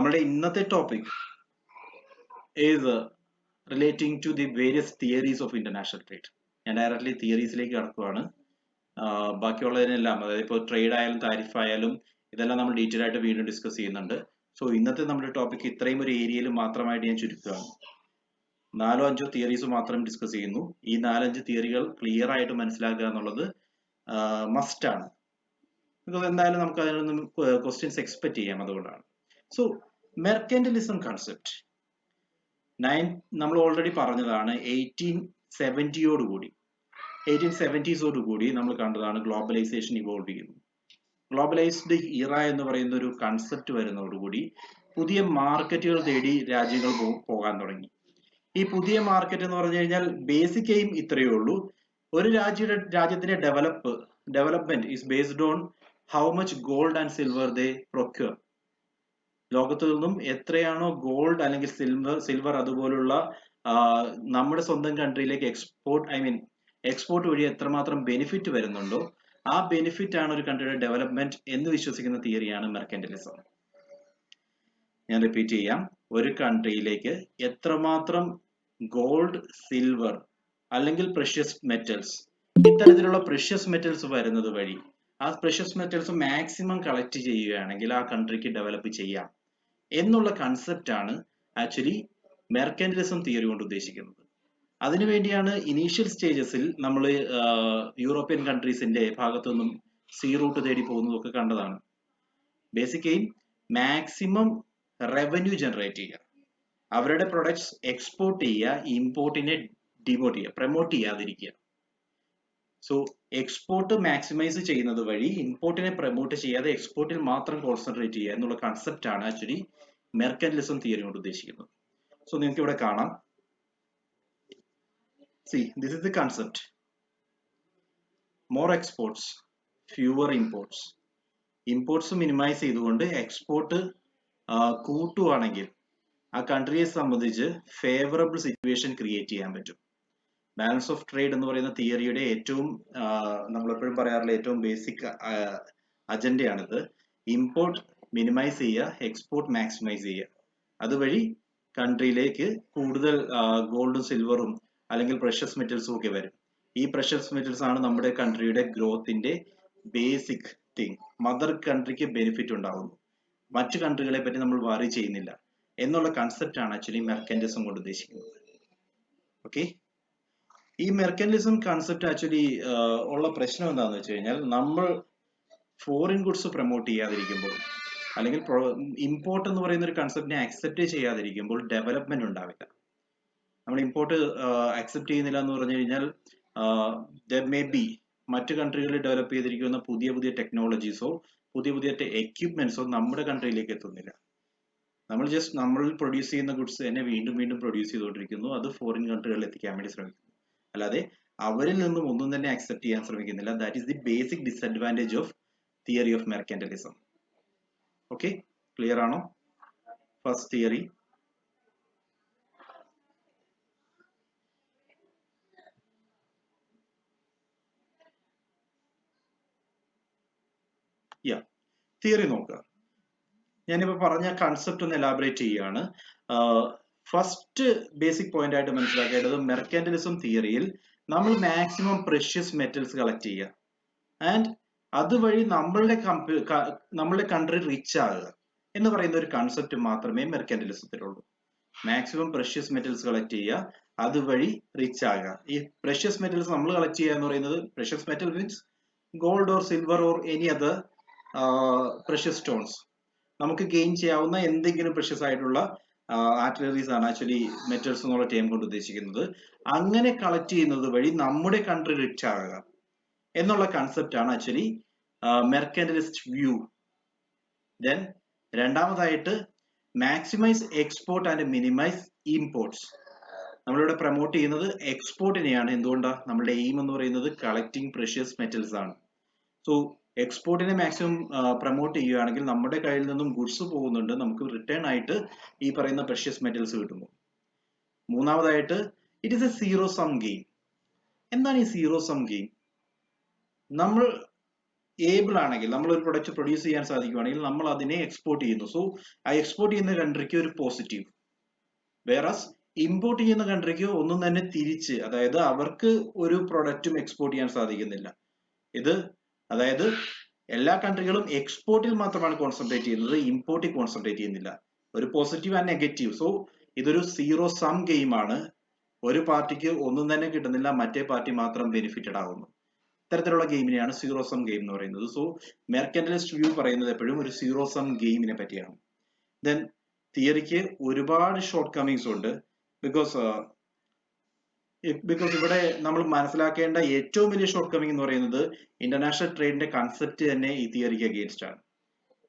നമ്മുടെ ഇന്നത്തെ topic is relating to the various theories of international trade. ഞാൻ directly തിയറീസിലേക്ക് കടക്കുകയാണ്. ബാക്കിയുള്ളതിനെല്ലാം, അതായത് ഇപ്പോൾ ട്രേഡ് ആയാലും താരിഫ് ആയാലും ഇതെല്ലാം നമ്മൾ ഡീറ്റെയിൽ ആയിട്ട് വീണ്ടും ഡിസ്കസ് ചെയ്യുന്നുണ്ട്. സോ ഇന്നത്തെ നമ്മുടെ ടോപ്പിക് ഇത്രയും ഒരു ഏരിയയിൽ മാത്രമായിട്ട് ഞാൻ ചുരുക്കുകയാണ്. 4-5 തിയറീസ് മാത്രം ഡിസ്കസ് ചെയ്യുന്നു. ഈ 4-5 തിയറികൾ ക്ലിയർ ആയിട്ട് മനസ്സിലാക്കുക എന്നുള്ളത് മസ്റ്റ് ആണ്. ബിക്കോസ് എന്തായാലും നമുക്ക് അതിൽ നിന്നും ക്വസ്റ്റ്യൻസ് എക്സ്പെക്ട് ചെയ്യാം. അതുകൊണ്ടാണ്. സോ മെർക്കന്റിലിസം കൺസെപ്റ്റ് നമ്മൾ ഓൾറെഡി പറഞ്ഞതാണ്. 1870s കൂടി നമ്മൾ കണ്ടതാണ് ഗ്ലോബലൈസേഷൻ ഇവോൾവ് ചെയ്യുന്നു. ഗ്ലോബലൈസ്ഡ് ഇറ എന്ന് പറയുന്ന ഒരു കൺസെപ്റ്റ് വരുന്നതോടുകൂടി പുതിയ മാർക്കറ്റുകൾ തേടി രാജ്യങ്ങൾ പോകാൻ തുടങ്ങി. ഈ പുതിയ മാർക്കറ്റ് എന്ന് പറഞ്ഞു കഴിഞ്ഞാൽ ബേസിക് എയിം ഇത്രയേ ഉള്ളൂ. ഒരു രാജ്യത്തിന്റെ development is based on how much gold and silver they procure. ലോകത്തു നിന്നും എത്രയാണോ ഗോൾഡ് അല്ലെങ്കിൽ സിൽവർ അതുപോലുള്ള നമ്മുടെ സ്വന്തം കൺട്രിയിലേക്ക് എക്സ്പോർട്ട് വഴി എത്രമാത്രം ബെനിഫിറ്റ് വരുന്നുണ്ടോ ആ ബെനിഫിറ്റ് ആണ് ഒരു കൺട്രിയുടെ ഡെവലപ്മെന്റ് എന്ന് വിശ്വസിക്കുന്ന തിയറിയാണ് മെർക്കന്റിലിസം. ഞാൻ റിപ്പീറ്റ് ചെയ്യാം. ഒരു കൺട്രിയിലേക്ക് എത്രമാത്രം ഗോൾഡ്, സിൽവർ അല്ലെങ്കിൽ പ്രഷ്യസ് മെറ്റൽസ്, ഇത്തരത്തിലുള്ള പ്രഷ്യസ് മെറ്റൽസ് വരുന്നത് വഴി ആ പ്രഷ്യസ് മെറ്റൽസ് മാക്സിമം കളക്ട് ചെയ്യുകയാണെങ്കിൽ ആ കൺട്രിക്ക് ഡെവലപ്പ് ചെയ്യാം എന്നുള്ള കൺസെപ്റ്റ് ആണ് ആക്ച്വലി മെർക്കന്റിലിസം തിയറി കൊണ്ട് ഉദ്ദേശിക്കുന്നത്. അതിനുവേണ്ടിയാണ് ഇനീഷ്യൽ സ്റ്റേജസിൽ നമ്മൾ യൂറോപ്യൻ കൺട്രീസിന്റെ ഭാഗത്തു നിന്നും സീ റൂട്ട് തേടി പോകുന്നതൊക്കെ കണ്ടതാണ്. ബേസിക്കലി മാക്സിമം റവന്യൂ ജനറേറ്റ് ചെയ്യുക, അവരുടെ പ്രൊഡക്ട്സ് എക്സ്പോർട്ട് ചെയ്യുക, ഇമ്പോർട്ടിനെ ഡിമോട്ട് ചെയ്യുക, പ്രൊമോട്ട് ചെയ്യാതിരിക്കുക. സോ എക്സ്പോർട്ട് മാക്സിമൈസ് ചെയ്യുന്നത് വഴി ഇമ്പോർട്ടിനെ പ്രൊമോട്ട് ചെയ്യാതെ എക്സ്പോർട്ടിൽ മാത്രം കോൺസെൻട്രേറ്റ് ചെയ്യുക എന്നുള്ള കൺസെപ്റ്റ് ആണ് ആക്ച്വലി മെർക്കന്റിലിസം തിയറി കൊണ്ട് ഉദ്ദേശിക്കുന്നത്. സോ നിങ്ങൾക്ക് ഇവിടെ കാണാം. See, this is the concept. More exports, fewer imports. Imports minimise ചെയ്തുകൊണ്ട് എക്സ്പോർട്ട് കൂട്ടുവാണെങ്കിൽ ആ കൺട്രിയെ സംബന്ധിച്ച് ഫേവറബിൾ സിറ്റുവേഷൻ ക്രിയേറ്റ് ചെയ്യാൻ പറ്റും. ബാലൻസ് ഓഫ് ട്രേഡ് എന്ന് പറയുന്ന തിയറിയുടെ ഏറ്റവും നമ്മളെപ്പോഴും പറയാറുള്ള ഏറ്റവും ബേസിക് അജണ്ടയാണിത്. ഇമ്പോർട്ട് മിനിമൈസ് ചെയ്യുക, എക്സ്പോർട്ട് മാക്സിമൈസ് ചെയ്യുക. അതുവഴി കൺട്രിയിലേക്ക് കൂടുതൽ ഗോൾഡും സിൽവറും അല്ലെങ്കിൽ പ്രഷ്യസ് മെറ്റൽസും ഒക്കെ വരും. ഈ പ്രഷ്യസ് മെറ്റൽസ് ആണ് നമ്മുടെ കൺട്രിയുടെ ഗ്രോത്തിന്റെ ബേസിക് തിങ്. മദർ കൺട്രിക്ക് ബെനിഫിറ്റ് ഉണ്ടാവുന്നു, മറ്റു കൺട്രികളെ പറ്റി നമ്മൾ വറി ചെയ്യുന്നില്ല എന്നുള്ള കൺസെപ്റ്റ് ആണ് ആക്ച്വലി മെർക്കന്റിലിസം കൊണ്ട് ഉദ്ദേശിക്കുന്നത്. ഓക്കെ, ഈ മെർക്കന്റിലിസം കൺസെപ്റ്റ് ആക്ച്വലി ഉള്ള പ്രശ്നം എന്താണെന്ന് വെച്ച് കഴിഞ്ഞാൽ, നമ്മൾ ഫോറിൻ ഗുഡ്സ് പ്രൊമോട്ട് ചെയ്യാതിരിക്കുമ്പോൾ അല്ലെങ്കിൽ ഇമ്പോർട്ട് എന്ന് പറയുന്ന ഒരു കൺസെപ്റ്റിനെ അക്സെപ്റ്റ് ചെയ്യാതിരിക്കുമ്പോൾ ഡെവലപ്മെന്റ് ഉണ്ടാവില്ല. നമ്മൾ ഇമ്പോർട്ട് അക്സെപ്റ്റ് ചെയ്യുന്നില്ല എന്ന് പറഞ്ഞു കഴിഞ്ഞാൽ മേ ബി മറ്റു കൺട്രികളിൽ ഡെവലപ്പ് ചെയ്തിരിക്കുന്ന പുതിയ ടെക്നോളജീസോ പുതിയ എക്യുപ്മെന്റ്സോ നമ്മുടെ കൺട്രിയിലേക്ക് എത്തുന്നില്ല. നമ്മൾ പ്രൊഡ്യൂസ് ചെയ്യുന്ന ഗുഡ്സ് തന്നെ വീണ്ടും പ്രൊഡ്യൂസ് ചെയ്തുകൊണ്ടിരിക്കുന്നു. അത് ഫോറിൻ കൺട്രികളിൽ എത്തിക്കാൻ വേണ്ടി ശ്രമിക്കുന്നു. അല്ലാതെ അവരിൽ നിന്നും ഒന്നും തന്നെ അക്സെപ്റ്റ് ചെയ്യാൻ ശ്രമിക്കുന്നില്ല. That is the basic disadvantage of theory of mercantilism. Okay, clear ആണോ? First theory. തിയറി നോക്കുക. ഞാനിപ്പോ പറഞ്ഞ കൺസെപ്റ്റ് ഒന്ന് എലാബറേറ്റ് ചെയ്യുകയാണ്. ഫസ്റ്റ് ബേസിക് പോയിന്റ് ആയിട്ട് മനസ്സിലാക്കേണ്ടത്, മെർക്കന്റിലിസം തിയറിയിൽ നമ്മൾ മാക്സിമം പ്രഷ്യസ് മെറ്റൽസ് കളക്ട് ചെയ്യുക ആൻഡ് അതുവഴി നമ്മളുടെ കൺട്രി റിച്ച് ആകുക എന്ന് പറയുന്ന ഒരു കൺസെപ്റ്റ് മാത്രമേ മെർക്കന്റിലിസത്തിലുള്ളൂ. മാക്സിമം പ്രഷ്യസ് മെറ്റൽസ് കളക്ട് ചെയ്യുക, അതുവഴി റിച്ച് ആകുക. ഈ പ്രഷ്യസ് മെറ്റൽസ് നമ്മൾ കളക്ട് ചെയ്യുക എന്ന് പറയുന്നത്, precious metal means gold or silver or any other precious stones. നമുക്ക് ഗെയിൻ ചെയ്യാവുന്ന എന്തെങ്കിലും പ്രഷ്യസ് ആയിട്ടുള്ള ആർട്ടിലറീസ് ആണ് ആക്ച്വലി മെറ്റൽസ് എന്നുള്ള ടേം കൊണ്ട് ഉദ്ദേശിക്കുന്നത്. അങ്ങനെ കളക്ട് ചെയ്യുന്നത് വഴി നമ്മുടെ കൺട്രി റിച്ച് ആകുക എന്നുള്ള കൺസെപ്റ്റ് ആണ് ആക്ച്വലി മെർക്കന്റിലിസ്റ്റ് വ്യൂ. ദെൻ രണ്ടാമതായിട്ട് maximise export and minimise imports. നമ്മളിവിടെ പ്രൊമോട്ട് ചെയ്യുന്നത് എക്സ്പോർട്ടിനെയാണ്. എന്തുകൊണ്ടാണ്? നമ്മുടെ എയിം എന്ന് പറയുന്നത് കളക്ടിങ് പ്രഷ്യസ് മെറ്റൽസ് ആണ്. സോ എക്സ്പോർട്ടിനെ മാക്സിമം പ്രൊമോട്ട് ചെയ്യുകയാണെങ്കിൽ നമ്മുടെ കയ്യിൽ നിന്നും ഗുഡ്സ് പോകുന്നുണ്ട്, നമുക്ക് റിട്ടേൺ ആയിട്ട് ഈ പറയുന്ന പ്രഷ്യസ് മെറ്റൽസ് കിട്ടുന്നു. മൂന്നാമതായിട്ട് it is A zero sum game. എന്താണ് ഈ സീറോ സം ഗെയിം? നമ്മൾ ഏബിൾ ആണെങ്കിൽ, നമ്മൾ ഒരു പ്രൊഡക്റ്റ് പ്രൊഡ്യൂസ് ചെയ്യാൻ സാധിക്കുകയാണെങ്കിൽ നമ്മൾ അതിനെ എക്സ്പോർട്ട് ചെയ്യുന്നു. സോ ആ എക്സ്പോർട്ട് ചെയ്യുന്ന കൺട്രിക്ക് ഒരു പോസിറ്റീവ്. വേറസ് ഇമ്പോർട്ട് ചെയ്യുന്ന കൺട്രിക്ക് ഒന്നും തന്നെ തിരിച്ച്, അതായത് അവർക്ക് ഒരു പ്രൊഡക്റ്റും എക്സ്പോർട്ട് ചെയ്യാൻ സാധിക്കുന്നില്ല. ഇത് അതായത് എല്ലാ കൺട്രികളും എക്സ്പോർട്ടിൽ മാത്രമാണ് കോൺസെൻട്രേറ്റ് ചെയ്യുന്നത്, ഇമ്പോർട്ടിൽ കോൺസെൻട്രേറ്റ് ചെയ്യുന്നില്ല. ഒരു പോസിറ്റീവ് ആൻഡ് നെഗറ്റീവ്. സോ ഇതൊരു സീറോ സം ഗെയിം ആണ്. ഒരു പാർട്ടിക്ക് ഒന്നും തന്നെ കിട്ടുന്നില്ല, മറ്റേ പാർട്ടി മാത്രം ബെനിഫിറ്റഡ് ആകുന്നു. ഇത്തരത്തിലുള്ള ഗെയിമിനെയാണ് സീറോ സം ഗെയിം എന്ന് പറയുന്നത്. സോ മെർക്കന്റലിസ്റ്റ് വ്യൂ പറയുന്നത് എപ്പോഴും ഒരു സീറോ സം ഗെയിമിനെ പറ്റിയാണ്. ദെൻ തിയറിക്ക് ഒരുപാട് ഷോർട്ട് കമ്മിങ്സ് ഉണ്ട്. ബിക്കോസ് ഇവിടെ നമ്മൾ മനസ്സിലാക്കേണ്ട ഏറ്റവും വലിയ ഷോർട്ട് കമ്മിങ് എന്ന് പറയുന്നത് ഇന്റർനാഷണൽ ട്രേഡിന്റെ കൺസെപ്റ്റ് തന്നെ ഈ തിയറിക്ക് അഗേൻസ്റ്റ് ആണ്.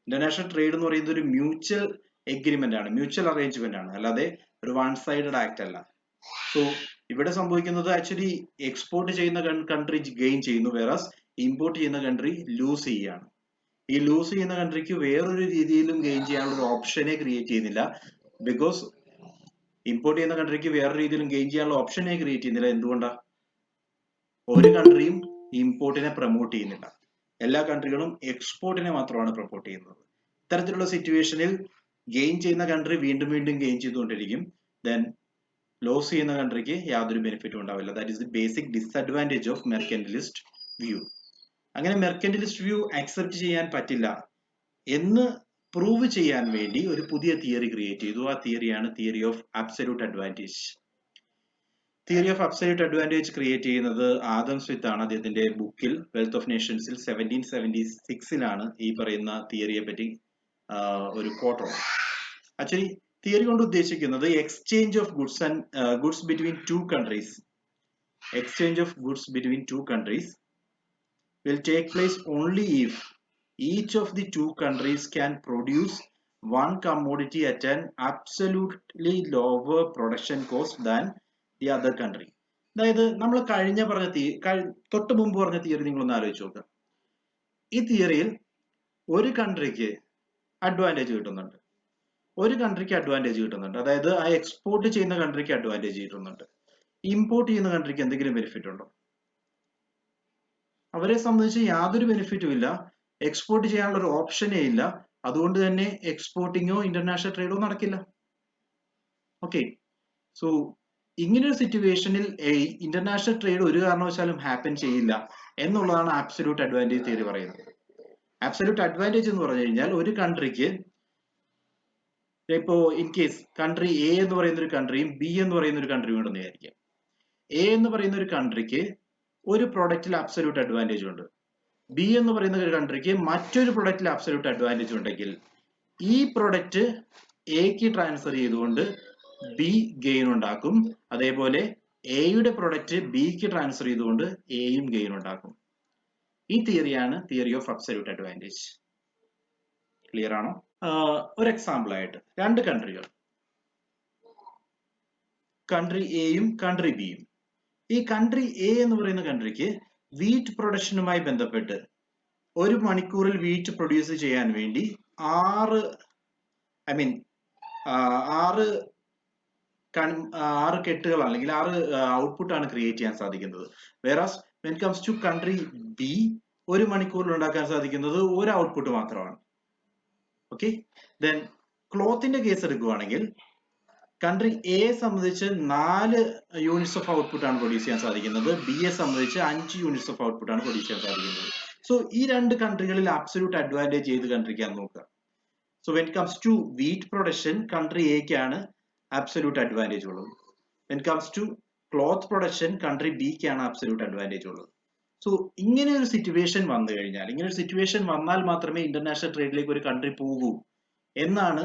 ഇന്റർനാഷണൽ ട്രേഡ് എന്ന് പറയുന്നത് ഒരു മ്യൂച്വൽ എഗ്രിമെന്റ് ആണ്, മ്യൂച്വൽ അറേഞ്ച്മെന്റ് ആണ്, അല്ലാതെ ഒരു വൺ സൈഡഡ് ആക്ട് അല്ല. സോ ഇവിടെ സംഭവിക്കുന്നത് ആക്ച്വലി എക്സ്പോർട്ട് ചെയ്യുന്ന കൺട്രി ഗെയിൻ ചെയ്യുന്നു, വേറസ് ഇമ്പോർട്ട് ചെയ്യുന്ന കൺട്രി ലൂസ് ചെയ്യുകയാണ്. ഈ ലൂസ് ചെയ്യുന്ന കൺട്രിക്ക് വേറൊരു രീതിയിലും ഗെയിൻ ചെയ്യാനുള്ള ഒരു ഓപ്ഷനെ ക്രിയേറ്റ് ചെയ്യുന്നില്ല. ബിക്കോസ് ഇമ്പോർട്ട് ചെയ്യുന്ന കൺട്രിക്ക് വേറെ രീതിയിലും ഗെയിൻ ചെയ്യാനുള്ള ഓപ്ഷനെ ക്രിയേറ്റ് ചെയ്യുന്നില്ല. എന്തുകൊണ്ടാ? ഒരു കൺട്രിയും ഇമ്പോർട്ടിനെ പ്രൊമോട്ട് ചെയ്യുന്നില്ല, എല്ലാ കൺട്രികളും എക്സ്പോർട്ടിനെ മാത്രമാണ് പ്രൊമോട്ട് ചെയ്യുന്നത്. ഇത്തരത്തിലുള്ള സിറ്റുവേഷനിൽ ഗെയിൻ ചെയ്യുന്ന കൺട്രി വീണ്ടും വീണ്ടും ഗെയിൻ ചെയ്തുകൊണ്ടിരിക്കും. ദെൻ ലോസ് ചെയ്യുന്ന കൺട്രിക്ക് യാതൊരു ബെനിഫിറ്റും ഉണ്ടാവില്ല. That is the basic disadvantage of mercantilist view. അങ്ങനെ മെർക്കന്റിലിസ്റ്റ് വ്യൂ അക്സെപ്റ്റ് ചെയ്യാൻ പറ്റില്ല എന്ന് പ്രൂവ് ചെയ്യാൻ വേണ്ടി ഒരു പുതിയ തിയറി ക്രിയേറ്റ് ചെയ്തു. ആ തിയറിയാണ് theory of absolute advantage. Theory of absolute advantage create ചെയ്യുന്നത് ആദം സ്മിത്ത് ആണ്. അദ്ദേഹത്തിന്റെ ബുക്കിൽ വെൽത്ത് ഓഫ് നേഷൻസിൽ 1776 ഈ പറയുന്ന തിയറിയെ പറ്റി ഒരു കോട്ട് ഉണ്ട്. ആക്ച്വലി തിയറി കൊണ്ട് ഉദ്ദേശിക്കുന്നത് exchange of goods and goods between two countries. Exchange of goods between two countries will take place only if each of the two countries can produce one commodity at an absolutely lower production cost than the other country. അതായത് നമ്മൾ തൊട്ട് മുമ്പ് പറഞ്ഞ theory നിങ്ങളൊന്ന് ആലോചിച്ച് നോക്കുക. ഈ തിയറിയിൽ ഒരു കൺട്രിക്ക് അഡ്വാൻറ്റേജ് കിട്ടുന്നുണ്ട്, ഒരു കൺട്രിക്ക് അഡ്വാൻറ്റേജ് കിട്ടുന്നുണ്ട്. അതായത് ആ എക്സ്പോർട്ട് ചെയ്യുന്ന കൺട്രിക്ക് അഡ്വാൻറ്റേജ് കിട്ടുന്നുണ്ട്. ഇമ്പോർട്ട് ചെയ്യുന്ന കൺട്രിക്ക് എന്തെങ്കിലും ബെനിഫിറ്റ് ഉണ്ടോ? അവരെ സംബന്ധിച്ച് യാതൊരു ബെനിഫിറ്റും ഇല്ല, എക്സ്പോർട്ട് ചെയ്യാനുള്ള ഒരു ഓപ്ഷനേ ഇല്ല. അതുകൊണ്ട് തന്നെ എക്സ്പോർട്ടിങ്ങോ ഇന്റർനാഷണൽ ട്രേഡോ നടക്കില്ല. ഓക്കെ, സോ ഇങ്ങനൊരു സിറ്റുവേഷനിൽ ഇന്റർനാഷണൽ ട്രേഡ് ഒരു കാരണവശാലും ഹാപ്പൻ ചെയ്യില്ല എന്നുള്ളതാണ് ആബ്സല്യൂട്ട് അഡ്വാൻറ്റേജ് തിയറി പറയുന്നത്. ആബ്സല്യൂട്ട് അഡ്വാൻറ്റേജ് എന്ന് പറഞ്ഞു കഴിഞ്ഞാൽ ഒരു കൺട്രിക്ക്, ഇപ്പോ ഇൻ കേസ് കൺട്രി എ എന്ന് പറയുന്ന ഒരു കൺട്രിയും ബി എന്ന് പറയുന്ന ഒരു കൺട്രിയും ഉണ്ടെന്ന് വിചാരിക്കാം. എ എന്ന് പറയുന്ന ഒരു കൺട്രിക്ക് ഒരു പ്രൊഡക്റ്റിൽ അബ്സല്യൂട്ട് അഡ്വാൻറ്റേജ് ഉണ്ട്, ബി എന്ന് പറയുന്ന ഒരു കൺട്രിക്ക് മറ്റൊരു പ്രൊഡക്റ്റിൽ അബ്സല്യൂട്ട് അഡ്വാൻറ്റേജ് ഉണ്ടെങ്കിൽ ഈ പ്രൊഡക്റ്റ് എക്ക് ട്രാൻസ്ഫർ ചെയ്തുകൊണ്ട് ബി ഗെയിൻ ഉണ്ടാക്കും. അതേപോലെ എയുടെ പ്രൊഡക്റ്റ് ബിക്ക് ട്രാൻസ്ഫർ ചെയ്തുകൊണ്ട് എയും ഗെയിൻ ഉണ്ടാക്കും. ഈ തിയറിയാണ് theory of absolute advantage. Clear ആണോ? ഒരു എക്സാമ്പിൾ ആയിട്ട് രണ്ട് കൺട്രികൾ, കൺട്രി എയും കൺട്രി ബിയും. ഈ കൺട്രി എ എന്ന് പറയുന്ന കൺട്രിക്ക് വീറ്റ് പ്രൊഡക്ഷനുമായി ബന്ധപ്പെട്ട് ഒരു മണിക്കൂറിൽ വീറ്റ് പ്രൊഡ്യൂസ് ചെയ്യാൻ വേണ്ടി ആറ് കെട്ടുകൾ അല്ലെങ്കിൽ 6 ഔട്ട്പുട്ട് ആണ് ക്രിയേറ്റ് ചെയ്യാൻ സാധിക്കുന്നത്. Whereas when comes to country B ഒരു മണിക്കൂറിൽ ഉണ്ടാക്കാൻ സാധിക്കുന്നത് ഒരു ഔട്ട്പുട്ട് മാത്രമാണ്. ഓക്കെ, ദെൻ ക്ലോത്തിന്റെ കേസ് എടുക്കുകയാണെങ്കിൽ കൺട്രി എയെ സംബന്ധിച്ച് 4 യൂണിറ്റ്സ് ഓഫ് ഔട്ട്പുട്ട് ആണ് പ്രൊഡ്യൂസ് ചെയ്യാൻ സാധിക്കുന്നത്, ബിയെ സംബന്ധിച്ച് 5 യൂണിറ്റ്സ് ഓഫ് ഔട്ട്പുട്ട് ആണ് പ്രൊഡ്യൂസ് ചെയ്യാൻ സാധിക്കുന്നത്. സോ ഈ രണ്ട് കൺട്രികളിൽ അബ്സല്യൂട്ട് അഡ്വാൻറ്റേജ് ഏത് കൺട്രിക്കാണ് നോക്കുക. So when comes to wheat production country എക്കാണ് അബ്സല്യൂട്ട് അഡ്വാൻറ്റേജ് ഉള്ളത്. When comes to cloth production country ബിക്കാണ് അബ്സല്യൂട്ട് അഡ്വാൻറ്റേജ് ഉള്ളത്. സോ ഇങ്ങനെ ഒരു സിറ്റുവേഷൻ വന്നു കഴിഞ്ഞാൽ, ഇങ്ങനെ ഒരു സിറ്റുവേഷൻ വന്നാൽ മാത്രമേ ഇന്റർനാഷണൽ ട്രേഡിലേക്ക് ഒരു കൺട്രി പോകൂ എന്നാണ്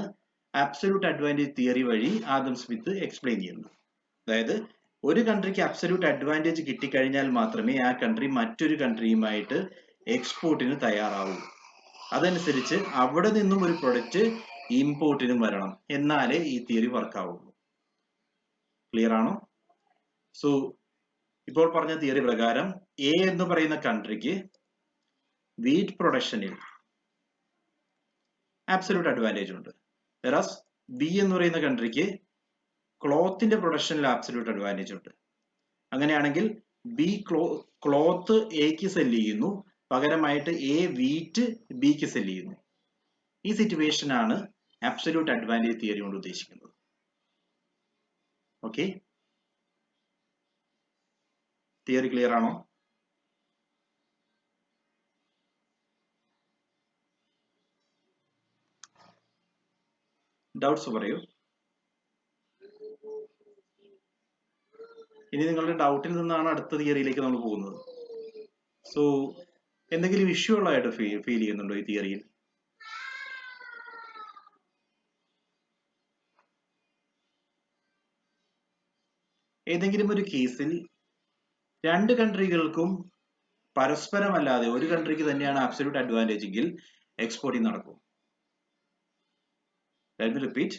അബ്സല്യൂട്ട് അഡ്വാൻറ്റേജ് തിയറി വഴി ആദം സ്മിത്ത് എക്സ്പ്ലെയിൻ ചെയ്യുന്നത്. അതായത് ഒരു കൺട്രിക്ക് അബ്സല്യൂട്ട് അഡ്വാൻറ്റേജ് കിട്ടിക്കഴിഞ്ഞാൽ മാത്രമേ ആ കൺട്രി മറ്റൊരു കൺട്രിയുമായിട്ട് എക്സ്പോർട്ടിന് തയ്യാറാവൂ. അതനുസരിച്ച് അവിടെ നിന്നും ഒരു പ്രൊഡക്റ്റ് ഇമ്പോർട്ടിനും വരണം, എന്നാലേ ഈ തിയറി വർക്ക് ആവുള്ളൂ. ക്ലിയർ ആണോ? സോ ഇപ്പോൾ പറഞ്ഞ തിയറി പ്രകാരം എ എന്ന് പറയുന്ന കൺട്രിക്ക് വീറ്റ് പ്രൊഡക്ഷനിൽ അബ്സല്യൂട്ട് അഡ്വാൻറ്റേജ് ഉണ്ട്. വെറാസ് ബി എന്ന് പറയുന്ന കൺട്രിക്ക് ക്ലോത്തിന്റെ പ്രൊഡക്ഷനിൽ അബ്സല്യൂട്ട് അഡ്വാൻറ്റേജ് ഉണ്ട്. അങ്ങനെയാണെങ്കിൽ ബി ക്ലോത്ത് എക്ക് സെല് ചെയ്യുന്നു, പകരമായിട്ട് എ വീറ്റ് ബിക്ക് സെല് ചെയ്യുന്നു. ഈ സിറ്റുവേഷൻ ആണ് അബ്സല്യൂട്ട് അഡ്വാൻറ്റേജ് തിയറി കൊണ്ട് ഉദ്ദേശിക്കുന്നത്. ഓക്കെ, തിയറി ക്ലിയർ ആണോ? ഡൗട്ട്സ് പറയൂ. ഇനി നിങ്ങളുടെ ഡൗട്ടിൽ നിന്നാണ് അടുത്ത തിയറിയിലേക്ക് നമ്മൾ പോകുന്നത്. സോ എന്തെങ്കിലും ഇഷ്യൂ ഉള്ളതായിട്ട് ഫീൽ ചെയ്യുന്നുണ്ടോ ഈ തിയറിയിൽ? ഏതെങ്കിലും ഒരു കേസിൽ രണ്ട് കൺട്രികൾക്കും പരസ്പരമല്ലാതെ ഒരു കൺട്രിക്ക് തന്നെയാണ് അബ്സല്യൂട്ട് അഡ്വാൻറ്റേജ് എങ്കിൽ എക്സ്പോർട്ടിംഗ് നടക്കും. Let me repeat.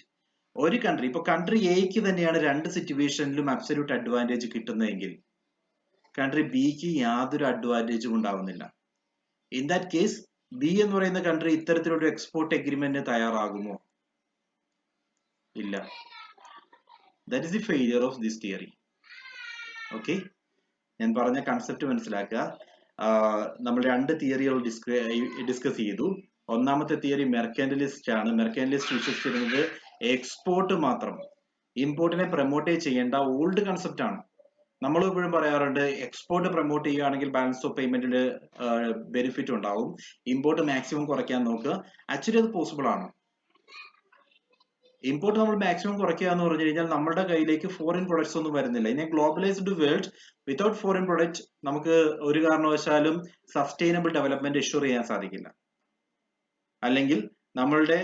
ഒരു കൺട്രി, ഇപ്പൊ കൺട്രി എക്ക് തന്നെയാണ് രണ്ട് സിറ്റുവേഷനിലും അബ്സല്യൂട്ട് അഡ്വാൻറ്റേജ് കിട്ടുന്നതെങ്കിൽ കൺട്രി ബിക്ക് യാതൊരു അഡ്വാൻറ്റേജും ഉണ്ടാവുന്നില്ല. ഇൻ ദാറ്റ് കേസ് ബി എന്ന് പറയുന്ന കൺട്രി ഇത്തരത്തിലൊരു എക്സ്പോർട്ട് എഗ്രിമെന്റിന് തയ്യാറാകുമോ? ഇല്ല. That is the failure of this theory. Okay, ഞാൻ പറഞ്ഞ കൺസെപ്റ്റ് മനസ്സിലാക്കുക. നമ്മൾ രണ്ട് തിയറികൾ ഡിസ്കസ് ചെയ്തു. ഒന്നാമത്തെ തിയറി മെർക്കാന്റലിസ്റ്റ് ആണ്. മെർക്കാന്റലിസ്റ്റ് വിശ്വസിച്ചിരുന്നത് എക്സ്പോർട്ട് മാത്രം, ഇമ്പോർട്ടിനെ പ്രൊമോട്ട് ചെയ്യേണ്ട ഓൾഡ് കൺസെപ്റ്റ് ആണ്. നമ്മൾ എപ്പോഴും പറയാറുണ്ട് എക്സ്പോർട്ട് പ്രൊമോട്ട് ചെയ്യുകയാണെങ്കിൽ ബാലൻസ് ഓഫ് പേയ്മെന്റിൽ ബെനിഫിറ്റ് ഉണ്ടാവും, ഇമ്പോർട്ട് മാക്സിമം കുറയ്ക്കാൻ നോക്കുക. ആക്ച്വലി അത് പോസിബിൾ ആണ്. ഇമ്പോർട്ട് നമ്മൾ മാക്സിമം കുറയ്ക്കുക എന്ന് പറഞ്ഞു കഴിഞ്ഞാൽ നമ്മുടെ കയ്യിലേക്ക് ഫോറിൻ പ്രൊഡക്ട്സ് ഒന്നും വരുന്നില്ല. ഇനി globalised world without foreign product നമുക്ക് ഒരു കാരണവശാലും സസ്റ്റൈനബിൾ ഡെവലപ്മെന്റ് എഷ്യൂർ ചെയ്യാൻ സാധിക്കില്ല. അല്ലെങ്കിൽ നമ്മളുടെ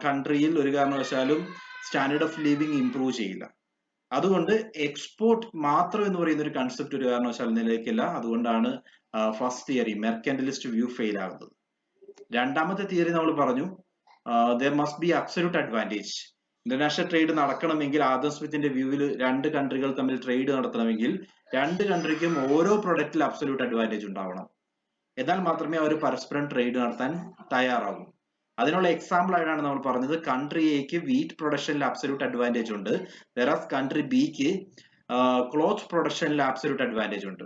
കൺട്രിയിൽ ഒരു കാരണവശാലും സ്റ്റാൻഡേർഡ് ഓഫ് ലിവിങ് ഇംപ്രൂവ് ചെയ്യില്ല. അതുകൊണ്ട് എക്സ്പോർട്ട് മാത്രം എന്ന് പറയുന്ന ഒരു കൺസെപ്റ്റ് ഒരു കാരണവശാലും നിലനിൽക്കില്ല. അതുകൊണ്ടാണ് ഫസ്റ്റ് തിയറി മെർക്കാന്റലിസ്റ്റ് വ്യൂ ഫെയിൽ ആകുന്നത്. രണ്ടാമത്തെ തിയറി നമ്മൾ പറഞ്ഞു there must be absolute advantage. International trade നടക്കണമെങ്കിൽ ആദം സ്മിത്തിന്റെ വ്യൂവിൽ രണ്ട് കൺട്രികൾ തമ്മിൽ ട്രേഡ് നടത്തണമെങ്കിൽ രണ്ട് കൺട്രിക്കും ഓരോ പ്രൊഡക്റ്റിൽ അബ്സല്യൂട്ട് അഡ്വാൻറ്റേജ് ഉണ്ടാവണം. എന്നാൽ മാത്രമേ അവർ പരസ്പരം ട്രേഡ് നടത്താൻ തയ്യാറാകൂ. അതിനുള്ള എക്സാമ്പിൾ ആയിട്ടാണ് നമ്മൾ പറഞ്ഞത് കൺട്രി എക്ക് വീറ്റ് പ്രൊഡക്ഷനിൽ അബ്സല്യൂട്ട് അഡ്വാൻറ്റേജ് ഉണ്ട്, വേറാസ് കൺട്രി ബിക്ക് ക്ലോത്ത് പ്രൊഡക്ഷനിൽ അബ്സല്യൂട്ട് അഡ്വാൻറ്റേജ് ഉണ്ട്.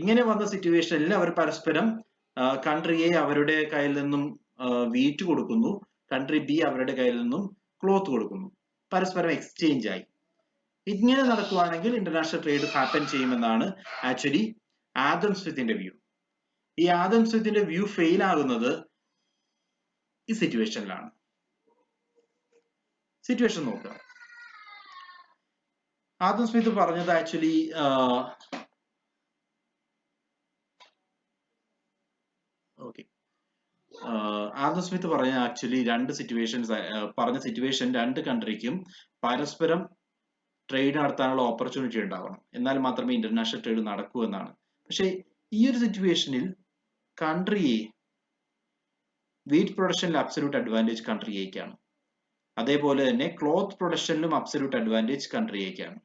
ഇങ്ങനെ വന്ന സിറ്റുവേഷനിൽ അവർ പരസ്പരം കൺട്രി എ അവരുടെ കയ്യിൽ നിന്നും വീറ്റ് കൊടുക്കുന്നു, കൺട്രി ബി അവരുടെ കയ്യിൽ നിന്നും ക്ലോത്ത് കൊടുക്കുന്നു, പരസ്പരം എക്സ്ചേഞ്ച് ആയി. ഇങ്ങനെ നടക്കുവാണെങ്കിൽ ഇന്റർനാഷണൽ ട്രേഡ് ഹാപ്പൻ ചെയ്യുമെന്നാണ് ആക്ച്വലി ആദം സ്മിത്തിന്റെ വ്യൂ. ഈ ആദം സ്മിത്തിന്റെ വ്യൂ ഫെയിൽ ആകുന്നത് ഈ സിറ്റുവേഷനിലാണ്. സിറ്റുവേഷൻ നോക്കുക. ആദം സ്മിത്ത് പറഞ്ഞത് ആക്ച്വലി ഓക്കെ, ആദം സ്മിത്ത് പറഞ്ഞ ആക്ച്വലി പറഞ്ഞ സിറ്റുവേഷൻ രണ്ട് കൺട്രിക്കും പരസ്പരം ട്രേഡ് നടത്താനുള്ള ഓപ്പർച്യൂണിറ്റി ഉണ്ടാവണം, എന്നാൽ മാത്രമേ ഇന്റർനാഷണൽ ട്രേഡ് നടക്കൂ എന്നാണ്. പക്ഷെ ഈ ഒരു സിറ്റുവേഷനിൽ കൺട്രി എ വീറ്റ് പ്രൊഡക്ഷനിൽ അബ്സല്യൂട്ട് അഡ്വാൻറ്റേജ് കൺട്രി എക്കാണ്, അതേപോലെ തന്നെ ക്ലോത്ത് പ്രൊഡക്ഷനിലും അബ്സല്യൂട്ട് അഡ്വാൻറ്റേജ് കൺട്രി എക്കാണ്.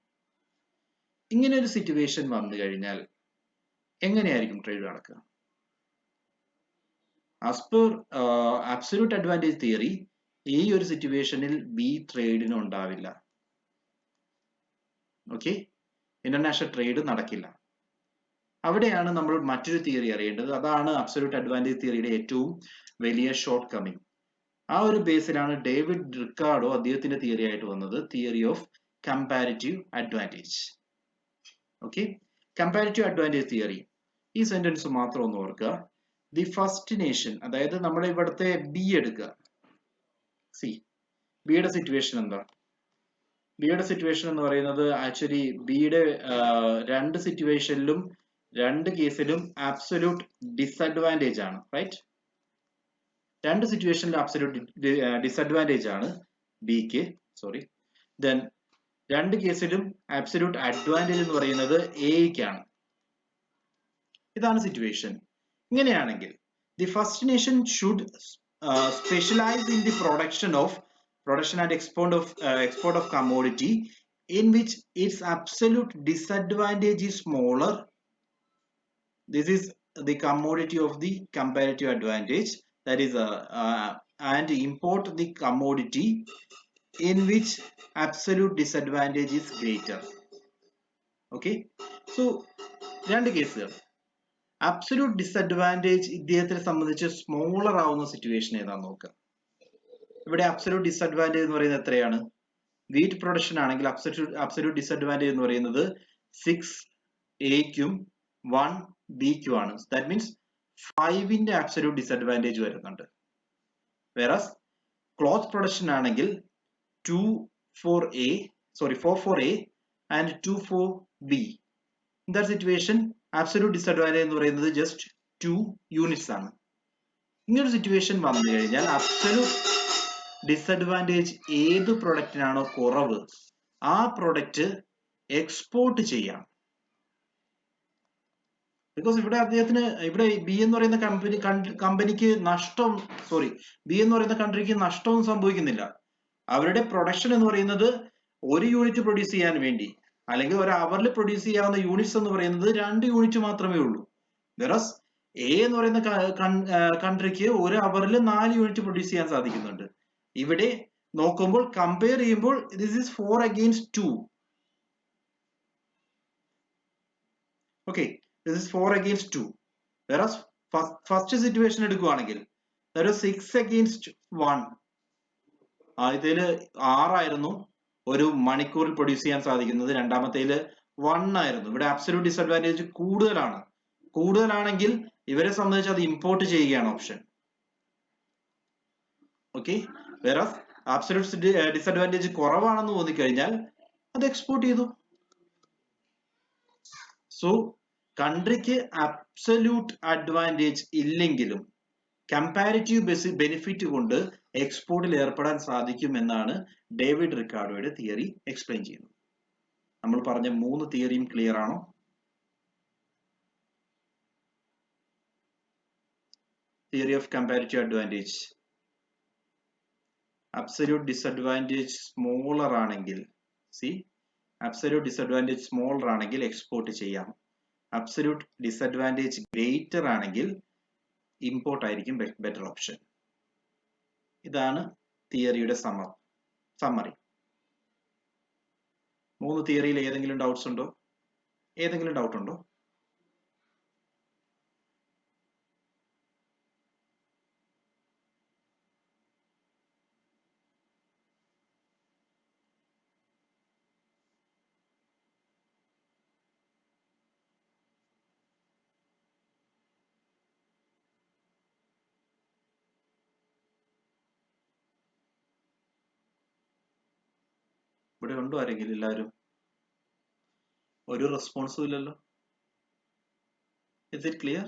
ഇങ്ങനെ ഒരു സിറ്റുവേഷൻ വന്നു കഴിഞ്ഞാൽ എങ്ങനെയായിരിക്കും ട്രേഡ് നടക്കുക? As per absolute advantage theory ഈ ഒരു സിറ്റുവേഷനിൽ ബി ട്രേഡിന് ഉണ്ടാവില്ല. ഓക്കെ, ഇന്റർനാഷണൽ ട്രേഡ് നടക്കില്ല. അവിടെയാണ് നമ്മൾ മറ്റൊരു തിയറി അറിയേണ്ടത്. അതാണ് അബ്സല്യൂട്ട് അഡ്വാൻറ്റേജ് തിയറിയുടെ ഏറ്റവും വലിയ ഷോർട്ട് കമ്മിങ്. ആ ഒരു ബേസിലാണ് ഡേവിഡ് റിക്കാർഡോ അദ്ദേഹത്തിന്റെ തിയറി ആയിട്ട് വന്നത്, theory of comparative advantage. Okay, comparative advantage theory. ഈ സെന്റൻസ് മാത്രം ഒന്ന് ഓർക്കുക. ദി ഫസ്റ്റ് നേഷൻ, അതായത് നമ്മുടെ ഇവിടുത്തെ ബി എടുക്കുക. സി, ബിയുടെ സിറ്റുവേഷൻ എന്താ? ബിയുടെ സിറ്റുവേഷൻ എന്ന് പറയുന്നത് ആക്ച്വലി ബിയുടെ രണ്ട് സിറ്റുവേഷനിലും രണ്ട് കേസിലും അബ്സല്യൂട്ട് ഡിസഡ്വാൻറ്റേജ് ആണ്, റൈറ്റ്? രണ്ട് സിറ്റുവേഷനിലും അബ്സല്യൂട്ട് ഡിസഡ്വാൻറ്റേജ് ആണ് ബിക്ക്, സോറി. ദെൻ രണ്ട് കേസിലും അബ്സല്യൂട്ട് അഡ്വാൻറ്റേജ് എന്ന് പറയുന്നത് എക്കാണ്. ഇതാണ് സിറ്റുവേഷൻ. ഇങ്ങനെയാണെങ്കിൽ the first nation should specialise in the production and export of commodity in which its absolute disadvantage is smaller. This is the commodity of the comparative advantage, that is and import the commodity in which absolute disadvantage is greater. Okay, so രണ്ട് കേസുകൾ. Absolute disadvantage ഇദ്ദേഹത്തെ സംബന്ധിച്ച് smaller ആവുന്ന situation ഏതാന്ന് നോക്കുക. ഇവിടെ absolute disadvantage എന്ന് പറയുന്നത് എത്രയാണ്? വീറ്റ് പ്രൊഡക്ഷൻ ആണെങ്കിൽ അബ്സല്യൂട്ട് ഡിസഡ്വാൻറ്റേജ് എന്ന് പറയുന്നത് 6Aക്കും 1Bക്കും ആണ്. ദാറ്റ് മീൻസ് 5ന്റെ അബ്സല്യൂട്ട് ഡിസഡ്വാൻറ്റേജ് വരുന്നുണ്ട്. വേറസ് ക്ലോത്ത് പ്രൊഡക്ഷൻ ആണെങ്കിൽ 4 for A and 2 for B. In that situation, absolute disadvantage എന്ന് പറയുന്നത് just 2 units ആണ്. ഇങ്ങനൊരു സിറ്റുവേഷൻ വന്നു കഴിഞ്ഞാൽ അബ്സല്യൂട്ട് ഡിസഡ്വാൻറ്റേജ് ഏത് പ്രൊഡക്റ്റിനാണോ കുറവ് ആ പ്രൊഡക്റ്റ് എക്സ്പോർട്ട് ചെയ്യാം. ബിക്കോസ് ഇവിടെ അദ്ദേഹത്തിന് ഇവിടെ ബി എന്ന് പറയുന്ന കമ്പനിക്ക് ബി എന്ന് പറയുന്ന കൺട്രിക്ക് നഷ്ടമൊന്നും സംഭവിക്കുന്നില്ല. അവരുടെ പ്രൊഡക്ഷൻ എന്ന് പറയുന്നത് ഒരു യൂണിറ്റ് പ്രൊഡ്യൂസ് ചെയ്യാൻ വേണ്ടി അല്ലെങ്കിൽ ഒരു അവറിൽ പ്രൊഡ്യൂസ് ചെയ്യാവുന്ന യൂണിറ്റ്സ് എന്ന് പറയുന്നത് 2 യൂണിറ്റ് മാത്രമേ ഉള്ളൂ. വെറസ് എ എന്ന് പറയുന്ന കൺട്രിക്ക് ഒരു അവറിൽ 4 യൂണിറ്റ് പ്രൊഡ്യൂസ് ചെയ്യാൻ സാധിക്കുന്നുണ്ട്. ഇവിടെ നോക്കുമ്പോൾ കമ്പയർ ചെയ്യുമ്പോൾ this is 4 against 2. Okay, this is 4 against 2. Versus first situation എടുക്കുകയാണെങ്കിൽ 6 against 1. ആദ്യത്തേല് 6 ആയിരുന്നു ഒരു മണിക്കൂറിൽ പ്രൊഡ്യൂസ് ചെയ്യാൻ സാധിക്കുന്നത്, രണ്ടാമത്തേല് 1 ആയിരുന്നു. ഇവിടെ അബ്സല്യൂട്ട് ഡിസഡ്വാൻറ്റേജ് കൂടുതലാണെങ്കിൽ ഇവരെ സംബന്ധിച്ച് അത് ഇമ്പോർട്ട് ചെയ്യുകയാണ് ഓപ്ഷൻ. ഓക്കെ, വേറെ അബ്സല്യൂട്ട് ഡിസഡ്വാൻറ്റേജ് കുറവാണെന്ന് തോന്നിക്കഴിഞ്ഞാൽ അത് എക്സ്പോർട്ട് ചെയ്തു. സോ കൺട്രിക്ക് അബ്സല്യൂട്ട് അഡ്വാൻറ്റേജ് ഇല്ലെങ്കിലും കമ്പാരിറ്റീവ് ബെനിഫിറ്റ് കൊണ്ട് എക്സ്പോർട്ടിൽ ഏർപ്പെടാൻ സാധിക്കും എന്നാണ് ഡേവിഡ് റിക്കാർഡോയുടെ തിയറി എക്സ്പ്ലെയിൻ ചെയ്യുന്നത്. നമ്മൾ പറഞ്ഞ 3 തിയറിയും ക്ലിയർ ആണോ? Theory of comparative advantage, absolute disadvantage smaller ആണെങ്കിൽ അബ്സല്യൂട്ട് ഡിസഡ്വാൻറ്റേജ് സ്മോളർ ആണെങ്കിൽ എക്സ്പോർട്ട് ചെയ്യാം. അബ്സല്യൂട്ട് ഡിസഡ്വാൻറ്റേജ് ഗ്രേറ്റർ ആണെങ്കിൽ ഇമ്പോർട്ട് ആയിരിക്കും ബെറ്റർ ഓപ്ഷൻ. ഇതാണ് തിയറിയുടെ സമ്മറി. 3 തിയറിയിൽ ഏതെങ്കിലും ഡൗട്ട്സ് ഉണ്ടോ? ഏതെങ്കിലും ഡൗട്ട് ഉണ്ടോ? ഇവിടെ ഉണ്ടോ ആരെങ്കിലും? എല്ലാവരും ഒരു റെസ്പോൺസും ഇല്ലല്ലോ. Is it clear?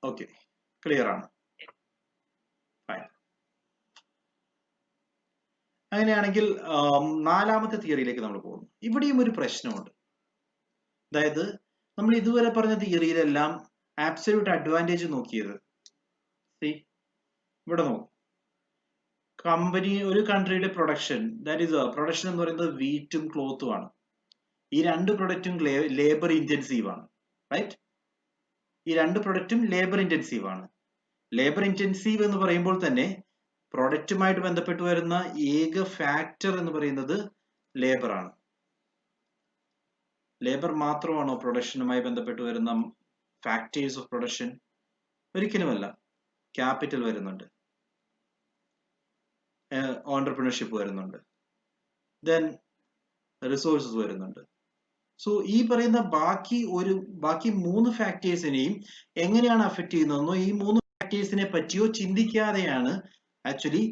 Okay, clear ആണ്. ഫൈൻ. അങ്ങനെയാണെങ്കിൽ 4ാമത്തെ തിയറിയിലേക്ക് നമ്മൾ പോകുന്നു. ഇവിടെയും ഒരു പ്രശ്നമുണ്ട്. അതായത് നമ്മൾ ഇതുവരെ പറഞ്ഞ തിയറിയിലെല്ലാം ആബ്സല്യൂട്ട് അഡ്വാൻറ്റേജ് നോക്കിയത്. ഇവിടെ നോക്കും, ഒരു കൺട്രിയുടെ പ്രൊഡക്ഷൻ, പ്രൊഡക്ഷൻ എന്ന് പറയുന്നത് വീറ്റും ക്ലോത്തും ആണ്. ഈ 2 പ്രൊഡക്റ്റും ലേബർ ഇന്റൻസീവ് ആണ്, റൈറ്റ്? ഈ 2 പ്രൊഡക്റ്റും ലേബർ ഇന്റൻസീവ് ആണ്. ലേബർ ഇന്റൻസീവ് എന്ന് പറയുമ്പോൾ തന്നെ പ്രൊഡക്റ്റുമായിട്ട് ബന്ധപ്പെട്ട് വരുന്ന ഏക ഫാക്ടർ എന്ന് പറയുന്നത് ലേബർ ആണ്. ലേബർ മാത്രമാണോ പ്രൊഡക്ഷനുമായി ബന്ധപ്പെട്ട് വരുന്ന ഫാക്ടേഴ്സ് ഓഫ് പ്രൊഡക്ഷൻ? ഒരിക്കലുമല്ല. ക്യാപിറ്റൽ വരുന്നുണ്ട്, ഓണ്ടർപ്രണർഷിപ്പ് വരുന്നുണ്ട്, ദെൻ റിസോഴ്സസ് വരുന്നുണ്ട്. സോ ഈ പറയുന്ന ബാക്കി 3 ഫാക്ടേഴ്സിനെയും എങ്ങനെയാണ് അഫക്ട് ചെയ്യുന്നതെന്നോ ഈ 3 ഫാക്ടേഴ്സിനെ പറ്റിയോ ചിന്തിക്കാതെയാണ് ആക്ച്വലി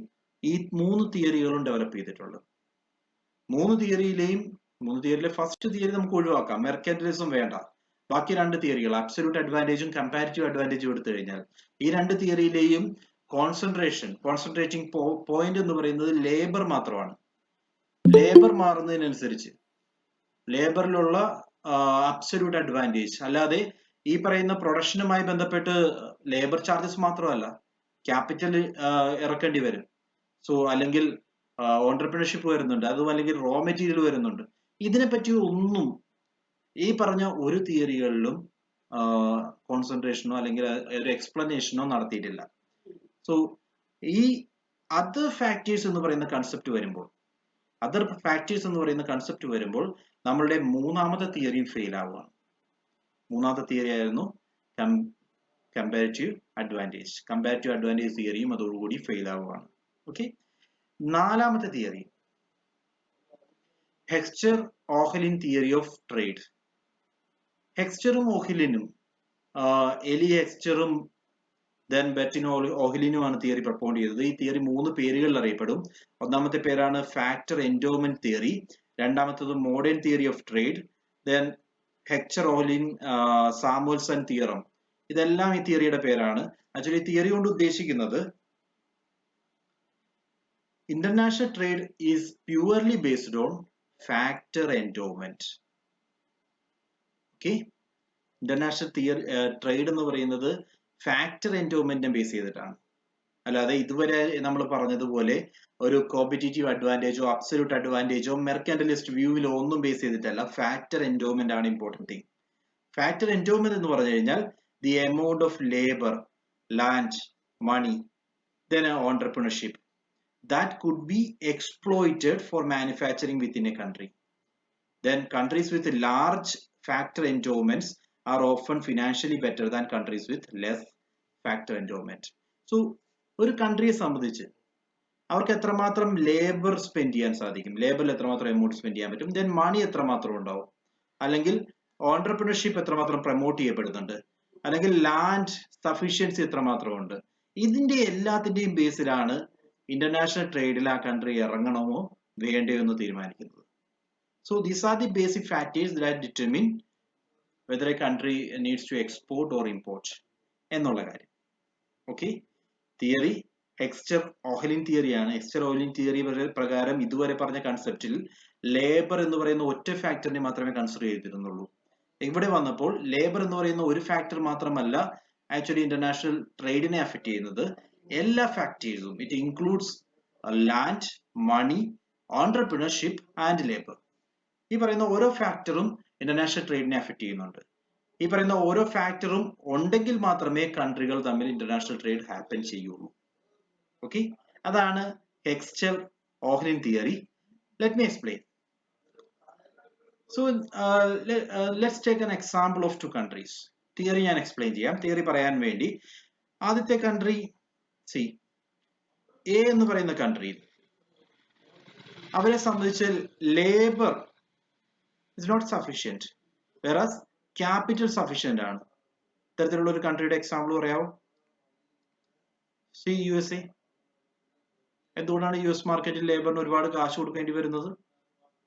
ഈ 3 തിയറികളും ഡെവലപ്പ് ചെയ്തിട്ടുള്ളത്. 3 തിയറിയിലെ ഫസ്റ്റ് തിയറി നമുക്ക് ഒഴിവാക്കാം, മെർക്കന്റിലിസം വേണ്ട. ബാക്കി 2 തിയറികൾ അബ്സല്യൂട്ട് അഡ്വാൻറ്റേജും കമ്പാരിറ്റീവ് അഡ്വാൻറ്റേജും എടുത്തു കഴിഞ്ഞാൽ ഈ 2 തിയറിയിലെയും കോൺസെൻട്രേറ്റിംഗ് പോയിന്റ് എന്ന് പറയുന്നത് ലേബർ മാത്രമാണ്. ലേബർ മാറുന്നതിനനുസരിച്ച് ലേബറിലുള്ള അബ്സല്യൂട്ട് അഡ്വാൻറ്റേജ്, അല്ലാതെ ഈ പറയുന്ന പ്രൊഡക്ഷനുമായി ബന്ധപ്പെട്ട് ലേബർ ചാർജസ് മാത്രമല്ല, ക്യാപിറ്റൽ ഇറക്കേണ്ടി വരും. സോ അല്ലെങ്കിൽ ഓണ്ടർപ്രണർഷിപ്പ് വരുന്നുണ്ട്, അതും അല്ലെങ്കിൽ റോ മെറ്റീരിയൽ വരുന്നുണ്ട്. ഇതിനെപ്പറ്റി ഒന്നും ഈ പറഞ്ഞ ഒരു തിയറികളിലും കോൺസെൻട്രേഷനോ അല്ലെങ്കിൽ ഒരു എക്സ്പ്ലനേഷനോ നടത്തിയിട്ടില്ല. സോ ഈ അതർ ഫാക്ടേഴ്സ് എന്ന് പറയുന്ന കൺസെപ്റ്റ് വരുമ്പോൾ നമ്മളുടെ മൂന്നാമത്തെ തിയറിയും ഫെയിൽ ആവുകയാണ്. മൂന്നാമത്തെ തിയറി ആയിരുന്നു കമ്പാരിറ്റീവ് അഡ്വാൻറ്റേജ് തിയറിയും അതോടുകൂടി ഫെയിൽ ആവുകയാണ്. ഓക്കെ, നാലാമത്തെ തിയറി ഹെക്സ്ചർ-ഓഹ്ലിൻ തിയറി ഓഫ് ട്രേഡ്. ഹെക്സ്ചറും ഓഹ്ലിനും എലി ഹെക്സ്ചറും ദെൻ ബെർട്ടിൻ ഓഹ്ലിനുമാണ് തിയറി പ്രപ്പോണ്ട് ചെയ്തത്. ഈ തിയറി 3 പേരുകളിൽ അറിയപ്പെടും. ഒന്നാമത്തെ പേരാണ് ഫാക്ടർ എൻഡോമെന്റ് തിയറി, രണ്ടാമത്തത് modern theory of trade, then Heckscher Ohlin Samuelson theorem. ഇതെല്ലാം ഈ തിയറിയുടെ പേരാണ്. ആക്ച്വലി തിയറി കൊണ്ട് ഉദ്ദേശിക്കുന്നത് international trade is purely based on factor endowment. Okay, international trade എന്ന് പറയുന്നത് ഫാക്ടർ എൻഡോമെന്റിനെ ബേസ് ചെയ്തിട്ടാണ്. അല്ലാതെ ഇതുവരെ നമ്മൾ പറഞ്ഞതുപോലെ ഒരു കോമ്പറ്റീറ്റീവ് അഡ്വാൻറ്റേജോ അബ്സല്യൂട്ട് അഡ്വാൻറ്റേജോ മെർക്കാന്റലിസ്റ്റ് വ്യൂവിലോ ഒന്നും ബേസ് ചെയ്തിട്ടല്ല. ഫാക്ടർ എൻഡോമെന്റ് ആണ് ഇമ്പോർട്ടന്റ് തിങ്. ഫാക്ടർ എൻഡോമെന്റ് എന്ന് പറഞ്ഞു കഴിഞ്ഞാൽ the amount of labour, land, money, then entrepreneurship that could be exploited for manufacturing within a country. Then countries with large factor endowments are often financially better than countries with less factor endowment. So ഒരു കൺട്രിയെ സംബന്ധിച്ച് അവർക്ക് എത്രമാത്രം labour spend ചെയ്യാൻ സാധിക്കും, ലേബറിൽ എത്രമാത്രം amount spend ചെയ്യാൻ പറ്റും, then മണി എത്രമാത്രം ഉണ്ടാവും, അല്ലെങ്കിൽ ഓൺട്രപ്രണർഷിപ്പ് എത്രമാത്രം പ്രൊമോട്ട് ചെയ്യപ്പെടുന്നുണ്ട്, അല്ലെങ്കിൽ ലാൻഡ് സഫീഷ്യൻസി എത്രമാത്രം ഉണ്ട്. ഇതിന്റെ എല്ലാത്തിന്റെയും ബേസിലാണ് ഇന്റർനാഷണൽ ട്രേഡിൽ ആ കൺട്രി ഇറങ്ങണമോ വേണ്ടയോ എന്ന് തീരുമാനിക്കുന്നത്. So these are the basic factors that determine whether a country needs to export or import എന്നുള്ള കാര്യം. ഓക്കെ, തിയറി ഹെക്സ്ചർ-ഓഹ്ലിൻ തിയറിയാണ്. ഹെക്സ്ചർ-ഓഹ്ലിൻ തിയറി പ്രകാരം ഇതുവരെ പറഞ്ഞ കൺസെപ്റ്റിൽ ലേബർ എന്ന് പറയുന്ന ഒറ്റ ഫാക്ടറിനെ മാത്രമേ കൺസിഡർ ചെയ്തിരുന്നുള്ളൂ. ഇവിടെ വന്നപ്പോൾ ലേബർ എന്ന് പറയുന്ന ഒരു ഫാക്ടർ മാത്രമല്ല ആക്ച്വലി ഇന്റർനാഷണൽ ട്രേഡിനെ അഫക്ട് ചെയ്യുന്നത്. എല്ലാ ഫാക്ടേഴ്സും, it includes land, money, entrepreneurship and labour. ഈ പറയുന്ന ഓരോ ഫാക്ടറും ഇന്റർനാഷണൽ ട്രേഡിനെ അഫക്ട് ചെയ്യുന്നുണ്ട്. ഈ പറയുന്ന ഓരോ ഫാക്ടറും ഉണ്ടെങ്കിൽ മാത്രമേ കൺട്രികൾ തമ്മിൽ ഇന്റർനാഷണൽ ട്രേഡ് ഹാപ്പൻ ചെയ്യുള്ളൂ. ഓക്കെ, അതാണ് Heckscher Ohlin theory. Let me explain. So let's take an example of two countries. Theory ഞാൻ എക്സ്പ്ലെയിൻ ചെയ്യാം. തിയറി പറയാൻ വേണ്ടി ആദ്യത്തെ കൺട്രി എ എന്ന് പറയുന്ന കൺട്രിയിൽ അവരെ സംബന്ധിച്ച് labour is not sufficient, whereas capital sufficient ആണ്. ഇത്തരത്തിലുള്ള ഒരു കൺട്രിയുടെ എക്സാമ്പിൾ പറയാമോ? USA. എന്തുകൊണ്ടാണ് US മാർക്കറ്റിൽ ലേബറിന് ഒരുപാട് കാശ് കൊടുക്കേണ്ടി വരുന്നത്?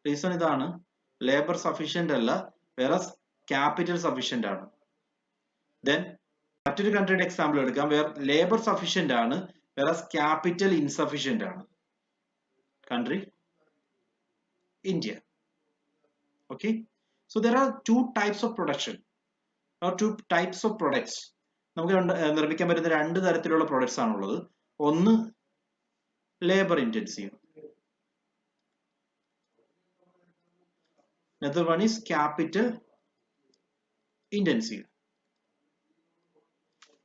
റീസൺ ഇതാണ്, ലേബർ സഫീഷ്യന്റ് അല്ല, വേറസ് ക്യാപിറ്റൽ സഫീഷ്യന്റ് ആണ്. ദെൻ മറ്റൊരു കൺട്രിയുടെ എക്സാമ്പിൾ എടുക്കാം, ലേബർ സഫീഷ്യന്റ് ആണ്, വേറസ് ക്യാപിറ്റൽ ഇൻസഫീഷ്യന്റ് ആണ്. Country India. Okay, so there are two types of production or two types of products. നമുക്ക് നിർമ്മിക്കാൻ പറ്റുന്ന രണ്ട് തരത്തിലുള്ള പ്രൊഡക്ട്സ് ആണുള്ളത്. ഒന്ന് labour intensive, another one is capital intensive.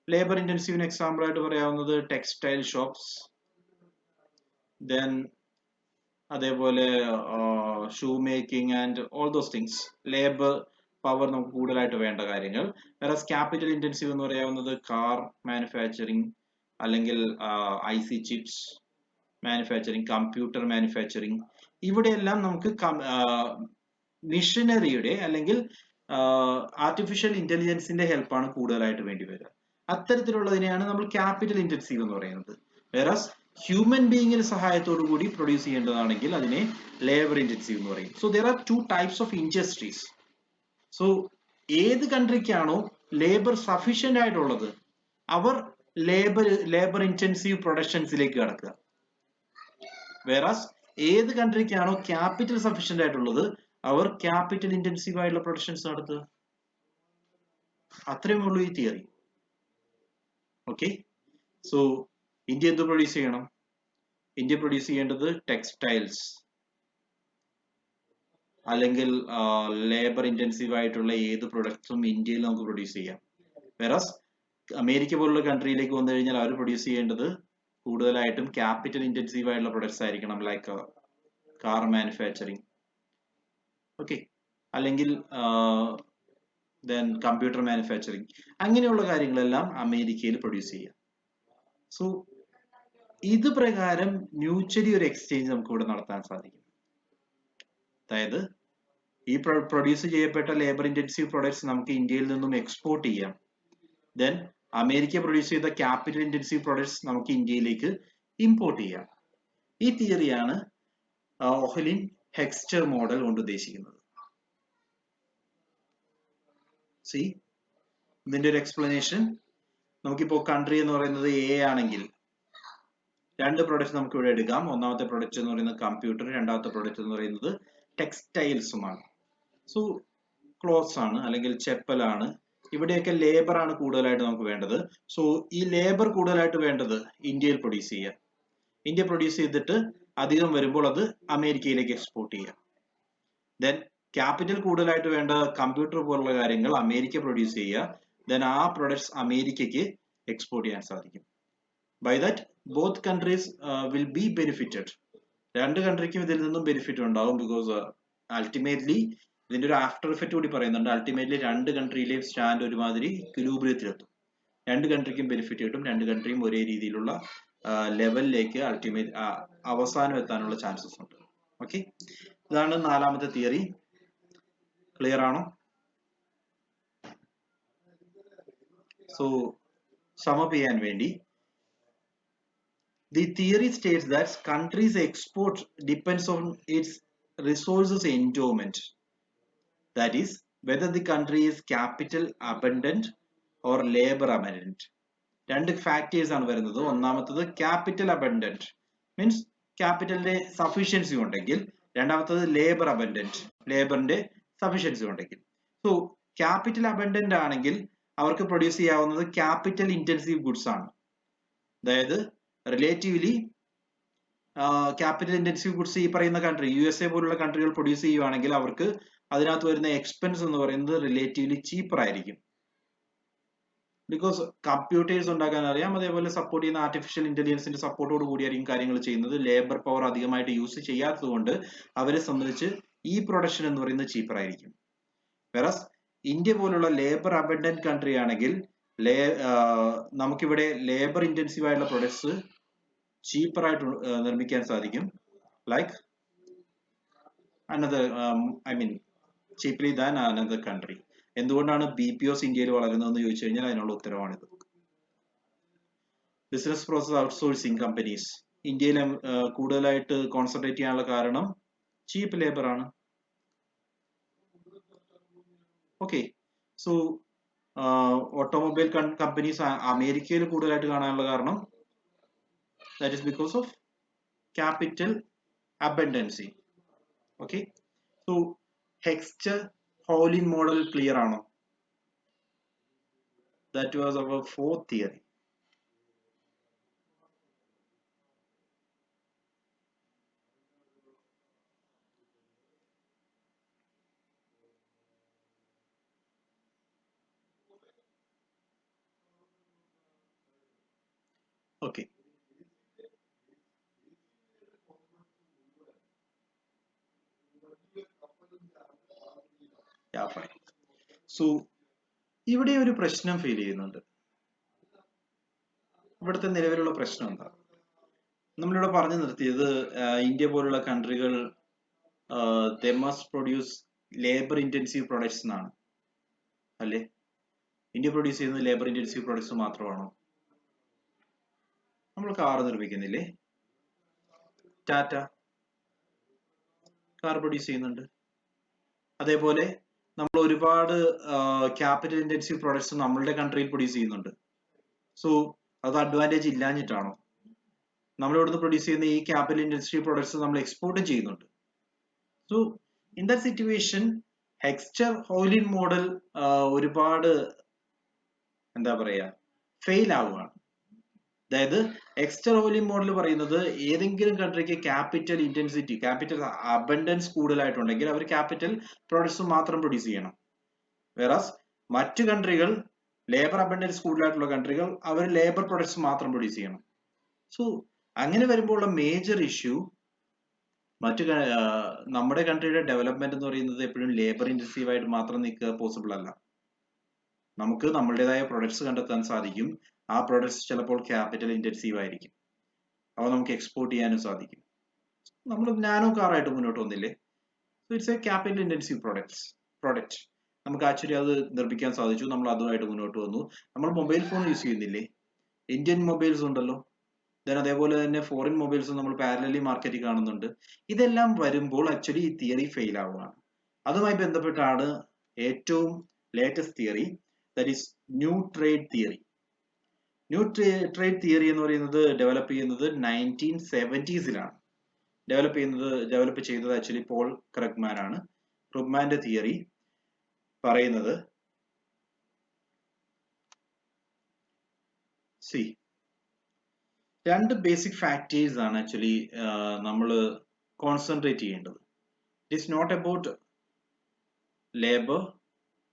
Labour ഇന്റൻസീവിന് എക്സാമ്പിൾ ആയിട്ട് പറയാവുന്നത് ടെക്സ്റ്റൈൽ ഷോപ്സ്, ദെൻ അതേപോലെ shoe making and all those things. Labour power നമുക്ക് കൂടുതലായിട്ട് വേണ്ട കാര്യങ്ങൾ. വേറെ ക്യാപിറ്റൽ ഇന്റൻസീവ് എന്ന് പറയാവുന്നത് കാർ മാനുഫാക്ചറിങ്, അല്ലെങ്കിൽ IC chips manufacturing, computer manufacturing. ഇവിടെയെല്ലാം നമുക്ക് മിഷനറിയുടെ അല്ലെങ്കിൽ ആർട്ടിഫിഷ്യൽ ഇന്റലിജൻസിന്റെ ഹെൽപ്പാണ് കൂടുതലായിട്ട് വേണ്ടി വരിക. അത്തരത്തിലുള്ളതിനെയാണ് നമ്മൾ ക്യാപിറ്റൽ ഇന്റൻസീവ് എന്ന് പറയുന്നത്. വേറെ ഹ്യൂമൻ ബീയിങ്ങിന്റെ സഹായത്തോടു കൂടി പ്രൊഡ്യൂസ് ചെയ്യേണ്ടതാണെങ്കിൽ അതിനെ ലേബർ ഇന്റൻസീവ് എന്ന് പറയും. So there R two types of industries. So ഏത് കൺട്രിക്കാണോ ലേബർ സഫീഷ്യന്റ് ആയിട്ടുള്ളത് അവർ ലേബർ ഇന്റൻസീവ് പ്രൊഡക്ഷൻസിലേക്ക് കടക്കുക. വേറാസ് ഏത് കൺട്രിക്കാണോ ക്യാപിറ്റൽ സഫീഷ്യന്റ് ആയിട്ടുള്ളത് അവർ ക്യാപിറ്റൽ ഇന്റൻസീവ് ആയിട്ടുള്ള പ്രൊഡക്ഷൻസ് നടത്തുക. അത്രയും ഉള്ളൂ ഈ തിയറി. ഓക്കെ, സോ ഇന്ത്യ എന്ത് പ്രൊഡ്യൂസ് ചെയ്യണം? ഇന്ത്യ പ്രൊഡ്യൂസ് ചെയ്യേണ്ടത് ടെക്സ്റ്റൈൽസ് അല്ലെങ്കിൽ ലേബർ ഇന്റൻസീവ് ആയിട്ടുള്ള ഏത് പ്രൊഡക്ട്സും ഇന്ത്യയിൽ നമുക്ക് പ്രൊഡ്യൂസ് ചെയ്യാം. വേറസ് അമേരിക്ക പോലുള്ള കൺട്രിയിലേക്ക് വന്നു കഴിഞ്ഞാൽ അവർ പ്രൊഡ്യൂസ് ചെയ്യേണ്ടത് കൂടുതലായിട്ടും ക്യാപിറ്റൽ ഇന്റൻസീവ് ആയിട്ടുള്ള പ്രൊഡക്ട്സ് ആയിരിക്കണം, ലൈക്ക് കാർ മാനുഫാക്ചറിങ്, ഓക്കെ, അല്ലെങ്കിൽ ദെൻ കമ്പ്യൂട്ടർ മാനുഫാക്ചറിങ്, അങ്ങനെയുള്ള കാര്യങ്ങളെല്ലാം അമേരിക്കയിൽ പ്രൊഡ്യൂസ് ചെയ്യാം. സോ ഇത് പ്രകാരം മ്യൂച്വലി ഒരു എക്സ്ചേഞ്ച് നമുക്ക് ഇവിടെ നടത്താൻ സാധിക്കും. അതായത് ഈ പ്രൊഡ്യൂസ് ചെയ്യപ്പെട്ട ലേബർ ഇന്റൻസീവ് പ്രൊഡക്ട്സ് നമുക്ക് ഇന്ത്യയിൽ നിന്നും എക്സ്പോർട്ട് ചെയ്യാം. ദെൻ അമേരിക്ക പ്രൊഡ്യൂസ് ചെയ്ത ക്യാപിറ്റൽ ഇന്റൻസീവ് പ്രൊഡക്ട്സ് നമുക്ക് ഇന്ത്യയിലേക്ക് ഇമ്പോർട്ട് ചെയ്യാം. ഈ തിയറിയാണ് ഓഹ്ലിൻ ഹെക്സ്റ്റർ മോഡൽ കൊണ്ട് ഉദ്ദേശിക്കുന്നത്. സി, ഇതിന്റെ ഒരു എക്സ്പ്ലനേഷൻ, നമുക്കിപ്പോ കൺട്രി എന്ന് പറയുന്നത് എ ആണെങ്കിൽ രണ്ട് പ്രൊഡക്ട്സ് നമുക്ക് ഇവിടെ എടുക്കാം. ഒന്നാമത്തെ പ്രൊഡക്റ്റ് എന്ന് പറയുന്നത് കമ്പ്യൂട്ടർ, രണ്ടാമത്തെ പ്രൊഡക്റ്റ് എന്ന് പറയുന്നത് ടെക്സ്റ്റൈൽസുമാണ്. സോ ക്ലോത്ത്സ് ആണ് അല്ലെങ്കിൽ ചെപ്പലാണ്. ഇവിടെയൊക്കെ ലേബർ ആണ് കൂടുതലായിട്ട് നമുക്ക് വേണ്ടത്. സോ ഈ ലേബർ കൂടുതലായിട്ട് വേണ്ടത് ഇന്ത്യയിൽ പ്രൊഡ്യൂസ് ചെയ്യാം. ഇന്ത്യ പ്രൊഡ്യൂസ് ചെയ്തിട്ട് അധികം വരുമ്പോൾ അത് അമേരിക്കയിലേക്ക് എക്സ്പോർട്ട് ചെയ്യാം. ദെൻ ക്യാപിറ്റൽ കൂടുതലായിട്ട് വേണ്ട കമ്പ്യൂട്ടർ പോലുള്ള കാര്യങ്ങൾ അമേരിക്ക പ്രൊഡ്യൂസ് ചെയ്യുക. ദെൻ ആ പ്രൊഡക്ട്സ് അമേരിക്കയ്ക്ക് എക്സ്പോർട്ട് ചെയ്യാൻ സാധിക്കും. By that both countries will be benefited. രണ്ട് കൺട്രിക്കും ഇതിൽ നിന്നും ബെനിഫിറ്റ് ഉണ്ടാവും. ബിക്കോസ് അൾട്ടിമേറ്റ്ലി ഇതിന്റെ ഒരു ആഫ്റ്റർ ഇഫക്റ്റ് കൂടി പറയുന്നുണ്ട്. അൾട്ടിമേറ്റ്ലി രണ്ട് കൺട്രിയിലെയും സ്റ്റാൻഡ് ഒരുമാതിരി ഇക്വിലിബ്രിയത്തിലെത്തും. രണ്ട് കൺട്രിക്കും ബെനിഫിറ്റ് കിട്ടും. രണ്ട് കൺട്രിയും ഒരേ രീതിയിലുള്ള ലെവലിലേക്ക് അൾട്ടിമേറ്റ് അവസാനം എത്താനുള്ള ചാൻസസ് ഉണ്ട്. ഓക്കെ, ഇതാണ് നാലാമത്തെ തിയറി. ക്ലിയർ ആണോ? സോ സമപ്പ് ചെയ്യാൻ വേണ്ടി, the theory states that country's export depends on its resources endowment. That is, whether the country is capital abundant or labor abundant. രണ്ട് ഫാക്ടേഴ്സ് ആണ് വരുന്നത്. ഒന്നാമത്തത് ക്യാപിറ്റൽ അബണ്ടന്റ്, മീൻസ് ക്യാപിറ്റലിന്റെ സഫീഷ്യൻസി ഉണ്ടെങ്കിൽ. രണ്ടാമത്തത് labour abundant, ലേബറിന്റെ sufficiency ഉണ്ടെങ്കിൽ. So capital abundant ആണെങ്കിൽ അവർക്ക് produce ചെയ്യാവുന്നത് capital intensive goods ആണ്. അതായത് റിലേറ്റീവ്ലി ക്യാപിറ്റൽ ഇന്റൻസീവ് ഗുഡ്സ് ഈ പറയുന്ന കൺട്രി USA പോലുള്ള കൺട്രികൾ പ്രൊഡ്യൂസ് ചെയ്യുവാണെങ്കിൽ അവർക്ക് അതിനകത്ത് വരുന്ന എക്സ്പെൻസ് എന്ന് പറയുന്നത് റിലേറ്റീവ്ലി ചീപ്പർ ആയിരിക്കും. ബിക്കോസ് കമ്പ്യൂട്ടേഴ്സ് ഉണ്ടാക്കാൻ അറിയാം, അതേപോലെ സപ്പോർട്ട് ചെയ്യുന്ന ആർട്ടിഫിഷ്യൽ ഇന്റലിജൻസിന്റെ സപ്പോർട്ടോട് കൂടിയായിരിക്കും കാര്യങ്ങൾ ചെയ്യുന്നത്. ലേബർ പവർ അധികമായിട്ട് യൂസ് ചെയ്യാത്തത് കൊണ്ട് അവരെ സംബന്ധിച്ച് ഈ പ്രൊഡക്ഷൻ എന്ന് പറയുന്നത് ചീപ്പർ ആയിരിക്കും. വെറസ് ഇന്ത്യ പോലുള്ള ലേബർ അബണ്ടന്റ് കൺട്രി ആണെങ്കിൽ നമുക്കിവിടെ ലേബർ ഇന്റൻസീവ് ആയിട്ടുള്ള പ്രൊഡക്ട്സ് ചീപ്പർ ആയിട്ട് നിർമ്മിക്കാൻ സാധിക്കും. Like another ചീപ്ലി than another country. എന്തുകൊണ്ടാണ് BPOs ഇന്ത്യയിൽ വളരുന്നതെന്ന് ചോദിച്ചു കഴിഞ്ഞാൽ അതിനുള്ള ഉത്തരവാണിത്. ബിസിനസ് പ്രോസസ് ഔട്ട്സോഴ്സിംഗ് കമ്പനീസ് ഇന്ത്യയിൽ കൂടുതലായിട്ട് കോൺസെൻട്രേറ്റ് ചെയ്യാനുള്ള കാരണം ചീപ്പ് ലേബർ ആണ്. ഓക്കെ, സോ ഓട്ടോമൊബൈൽ കമ്പനീസ് അമേരിക്കയിൽ കൂടുതലായിട്ട് കാണാനുള്ള കാരണം that is because of capital abundancy. Okay, so Heckscher-Ohlin model clear ആണോ? That was our fourth theory. Okay, yeah, fine. So ഇവിടെ ഒരു പ്രശ്നം ഫീൽ ചെയ്യുന്നുണ്ട്. ഇവിടുത്തെ നിലവിലുള്ള പ്രശ്നം എന്താ? നമ്മളിവിടെ പറഞ്ഞു നിർത്തിയത് ഇന്ത്യ പോലുള്ള കൺട്രികൾ they must produce labor intensive products എന്നാണ് അല്ലേ? ഇന്ത്യ പ്രൊഡ്യൂസ് ചെയ്യുന്നത് ലേബർ ഇന്റൻസീവ് പ്രൊഡക്ട്സ് മാത്രമാണോ? നമ്മൾ കാർ നിർമ്മിക്കുന്നില്ലേ? ടാറ്റ കാർ പ്രൊഡ്യൂസ് ചെയ്യുന്നുണ്ട്. അതേപോലെ നമ്മൾ ഒരുപാട് ക്യാപിറ്റൽ ഇന്റൻസീവ് പ്രൊഡക്ട്സ് നമ്മളുടെ കൺട്രിയിൽ പ്രൊഡ്യൂസ് ചെയ്യുന്നുണ്ട്. സോ അത് അഡ്വാൻറ്റേജ് ഇല്ലാഞ്ഞിട്ടാണോ? നമ്മൾ ഇവിടുന്ന് പ്രൊഡ്യൂസ് ചെയ്യുന്ന ഈ ക്യാപിറ്റൽ ഇന്റൻസീവ് പ്രൊഡക്ട്സ് നമ്മൾ എക്സ്പോർട്ട് ചെയ്യുന്നുണ്ട്. So in that situation Heckscher Ohlin model ഒരുപാട് എന്താ പറയാ ഫെയിൽ ആവുകയാണ്. അതായത് ഹെക്സ്റ്റർ-ഓഹ്ലിൻ മോഡൽ പറയുന്നത് ഏതെങ്കിലും കൺട്രിക്ക് ക്യാപിറ്റൽ ഇന്റൻസിറ്റി, ക്യാപിറ്റൽ അബണ്ടൻസ് കൂടുതലായിട്ടുണ്ടെങ്കിൽ അവർ ക്യാപിറ്റൽ പ്രൊഡക്ട്സ് മാത്രം പ്രൊഡ്യൂസ് ചെയ്യണം. വേറാസ് മറ്റു കൺട്രികൾ ലേബർ അബണ്ടൻസ് കൂടുതലായിട്ടുള്ള കൺട്രികൾ അവർ ലേബർ പ്രൊഡക്ട്സ് മാത്രം പ്രൊഡ്യൂസ് ചെയ്യണം. സോ അങ്ങനെ വരുമ്പോൾ മേജർ ഇഷ്യൂ മറ്റു നമ്മുടെ കൺട്രിയുടെ ഡെവലപ്മെന്റ് എന്ന് പറയുന്നത് എപ്പോഴും ലേബർ ഇൻറ്റൻസീവ് ആയിട്ട് മാത്രം നിൽക്കുക പോസിബിൾ അല്ല. നമുക്ക് നമ്മളുടേതായ പ്രൊഡക്ട്സ് കണ്ടെത്താൻ സാധിക്കും. ആ പ്രൊഡക്ട്സ് ചിലപ്പോൾ ക്യാപിറ്റൽ ഇൻറ്റൻസീവ് ആയിരിക്കും. അവ നമുക്ക് എക്സ്പോർട്ട് ചെയ്യാനും സാധിക്കും. നമ്മൾ നാനോ കാറായിട്ട് മുന്നോട്ട് വന്നില്ലേ? So it's A capital intensive product. നമുക്ക് ആക്ച്വലി അത് നിർമ്മിക്കാൻ സാധിച്ചു. നമ്മൾ അതുമായിട്ട് മുന്നോട്ട് വന്നു. നമ്മൾ മൊബൈൽ ഫോൺ യൂസ് ചെയ്യുന്നില്ലേ? ഇന്ത്യൻ മൊബൈൽസ് ഉണ്ടല്ലോ. ദെൻ അതേപോലെ തന്നെ ഫോറിൻ മൊബൈൽസും നമ്മൾ പാരലലി മാർക്കറ്റിൽ കാണുന്നുണ്ട്. ഇതെല്ലാം വരുമ്പോൾ ആക്ച്വലി ഈ തിയറി ഫെയിൽ ആവുകയാണ്. അതുമായി ബന്ധപ്പെട്ടാണ് ഏറ്റവും latest theory, that is new trade theory. New trade theory എന്ന് പറയുന്നത് ഡെവലപ്പ് ചെയ്യുന്നത് 1970s-ലാണ്. ഡെവലപ്പ് ചെയ്തത് ആക്ച്വലി പോൾ ക്രഗ്മാൻ ആണ്. ക്രഗ്മാന്റെ തിയറി പറയുന്നത് രണ്ട് ബേസിക് ഫാക്ടേഴ്സ് ആണ് ആക്ച്വലി നമ്മൾ കോൺസെൻട്രേറ്റ് ചെയ്യേണ്ടത്. It is not about labour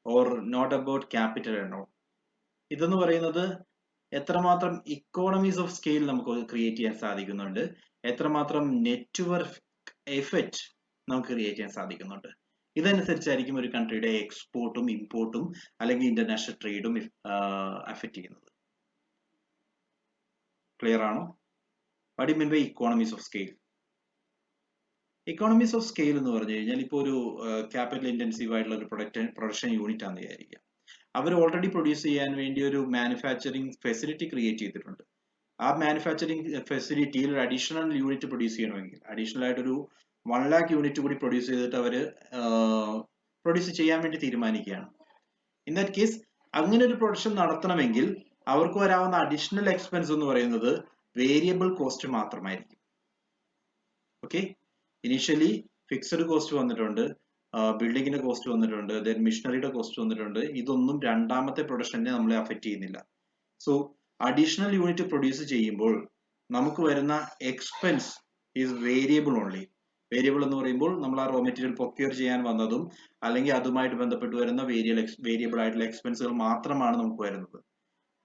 or not about capital എന്നോ. ഇതെന്ന് പറയുന്നത് എത്രമാത്രം ഇക്കോണമീസ് ഓഫ് സ്കെയിൽ നമുക്ക് ക്രിയേറ്റ് ചെയ്യാൻ സാധിക്കുന്നുണ്ട്, എത്രമാത്രം നെറ്റ്വർക്ക് എഫക്റ്റ് നമുക്ക് ക്രിയേറ്റ് ചെയ്യാൻ സാധിക്കുന്നുണ്ട്. ഇതനുസരിച്ചായിരിക്കും ഒരു കൺട്രിയുടെ എക്സ്പോർട്ടും ഇമ്പോർട്ടും അല്ലെങ്കിൽ ഇന്റർനാഷണൽ ട്രേഡും അഫക്റ്റ് ചെയ്യുന്നത്. ക്ലിയർ ആണോ? What you mean by economies of scale? Economies of scale എന്ന് പറഞ്ഞു കഴിഞ്ഞാൽ ഇപ്പോൾ ഒരു ക്യാപിറ്റൽ ഇൻറ്റൻസീവ് ആയിട്ടുള്ള ഒരു പ്രൊഡക്ഷൻ യൂണിറ്റ് ആണെന്ന് വിചാരിക്കുക. അവർ ഓൾറെഡി പ്രൊഡ്യൂസ് ചെയ്യാൻ വേണ്ടി ഒരു മാനുഫാക്ചറിങ് ഫെസിലിറ്റി ക്രിയേറ്റ് ചെയ്തിട്ടുണ്ട്. ആ മാനുഫാക്ചറിങ് ഫെസിലിറ്റിയിൽ ഒരു അഡീഷണൽ യൂണിറ്റ് പ്രൊഡ്യൂസ് ചെയ്യണമെങ്കിൽ അഡീഷണൽ ആയിട്ടൊരു 1 lakh യൂണിറ്റ് കൂടി പ്രൊഡ്യൂസ് ചെയ്തിട്ട് അവർ പ്രൊഡ്യൂസ് ചെയ്യാൻ വേണ്ടി തീരുമാനിക്കുകയാണ്. ഇൻ ദാറ്റ് കേസ് അങ്ങനെ ഒരു പ്രൊഡക്ഷൻ നടത്തണമെങ്കിൽ അവർക്ക് വരാവുന്ന അഡീഷണൽ എക്സ്പെൻസ് എന്ന് പറയുന്നത് വേരിയബിൾ കോസ്റ്റ് മാത്രമായിരിക്കും. ഓക്കെ, ഇനീഷ്യലി ഫിക്സഡ് കോസ്റ്റ് വന്നിട്ടുണ്ട്, ബിൽഡിങ്ങിന്റെ കോസ്റ്റ് വന്നിട്ടുണ്ട്, ദെൻ മിഷനറിയുടെ കോസ്റ്റ് വന്നിട്ടുണ്ട്. ഇതൊന്നും രണ്ടാമത്തെ പ്രൊഡക്ഷനെ നമ്മളെ അഫക്റ്റ് ചെയ്യുന്നില്ല. സോ അഡീഷണൽ യൂണിറ്റ് പ്രൊഡ്യൂസ് ചെയ്യുമ്പോൾ നമുക്ക് വരുന്ന expense is variable only. Variable എന്ന് പറയുമ്പോൾ നമ്മൾ ആ റോ മെറ്റീരിയൽ പ്രൊക്യൂർ ചെയ്യാൻ വന്നതും അല്ലെങ്കിൽ അതുമായിട്ട് ബന്ധപ്പെട്ട് വരുന്ന വേരിയബിൾ ആയിട്ടുള്ള എക്സ്പെൻസുകൾ മാത്രമാണ് നമുക്ക് വരുന്നത്.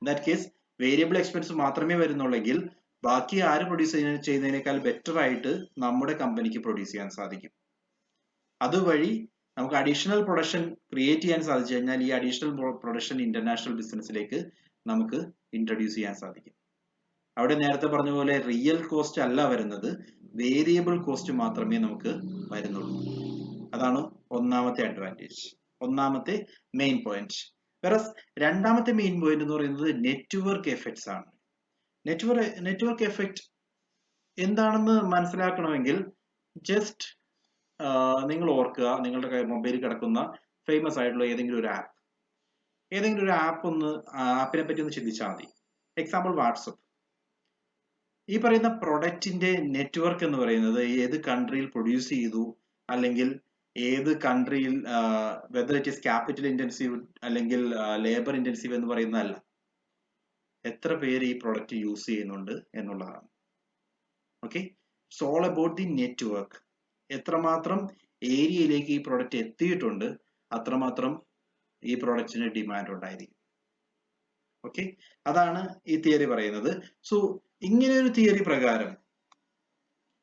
In that case variable expense മാത്രമേ വരുന്നുള്ളെങ്കിൽ ബാക്കി ആര് പ്രൊഡ്യൂസ് ചെയ്യുന്നതിനേക്കാൾ ബെറ്റർ ആയിട്ട് നമ്മുടെ കമ്പനിക്ക് പ്രൊഡ്യൂസ് ചെയ്യാൻ സാധിക്കും. അതുവഴി നമുക്ക് അഡീഷണൽ പ്രൊഡക്ഷൻ ക്രിയേറ്റ് ചെയ്യാൻ സാധിച്ചു കഴിഞ്ഞാൽ ഈ അഡീഷണൽ പ്രൊഡക്ഷൻ ഇന്റർനാഷണൽ ബിസിനസ്സിലേക്ക് നമുക്ക് ഇൻട്രൊഡ്യൂസ് ചെയ്യാൻ സാധിക്കും. അവിടെ നേരത്തെ പറഞ്ഞ പോലെ റിയൽ കോസ്റ്റ് അല്ല വരുന്നത്, വേരിയബിൾ കോസ്റ്റ് മാത്രമേ നമുക്ക് വരുന്നുള്ളൂ. അതാണ് ഒന്നാമത്തെ അഡ്വാൻറ്റേജ്, ഒന്നാമത്തെ മെയിൻ പോയിന്റ്. വെറസ് രണ്ടാമത്തെ മെയിൻ പോയിന്റ് എന്ന് പറയുന്നത് നെറ്റ്വർക്ക് എഫക്ട്സ് ആണ്. നെറ്റ്വർക്ക് എഫക്ട് എന്താണെന്ന് മനസ്സിലാക്കണമെങ്കിൽ ജസ്റ്റ് നിങ്ങൾ ഓർക്കുക, നിങ്ങളുടെ മൊബൈലിൽ കിടക്കുന്ന ഫേമസ് ആയിട്ടുള്ള ഏതെങ്കിലും ഒരു ആപ്പ് ആപ്പിനെ പറ്റി ഒന്ന് ചിന്തിച്ചാൽ മതി. Example WhatsApp. ഈ പറയുന്ന പ്രൊഡക്റ്റിന്റെ നെറ്റ്വർക്ക് എന്ന് പറയുന്നത് ഏത് കൺട്രിയിൽ പ്രൊഡ്യൂസ് ചെയ്തു അല്ലെങ്കിൽ ഏത് കൺട്രിയിൽ whether it is capital intensive അല്ലെങ്കിൽ ലേബർ ഇന്റൻസീവ് എന്ന് പറയുന്നതല്ല, എത്ര പേര് ഈ പ്രൊഡക്റ്റ് യൂസ് ചെയ്യുന്നുണ്ട് എന്നുള്ളതാണ്. Okay, it's all about the network. എത്രമാത്രം ഏരിയയിലേക്ക് ഈ പ്രൊഡക്റ്റ് എത്തിയിട്ടുണ്ട് അത്രമാത്രം ഈ പ്രൊഡക്റ്റിന് ഡിമാൻഡ് ഉണ്ടായിരിക്കും. ഓക്കെ, അതാണ് ഈ തിയറി പറയുന്നത്. സോ ഇങ്ങനെ ഒരു തിയറി പ്രകാരം,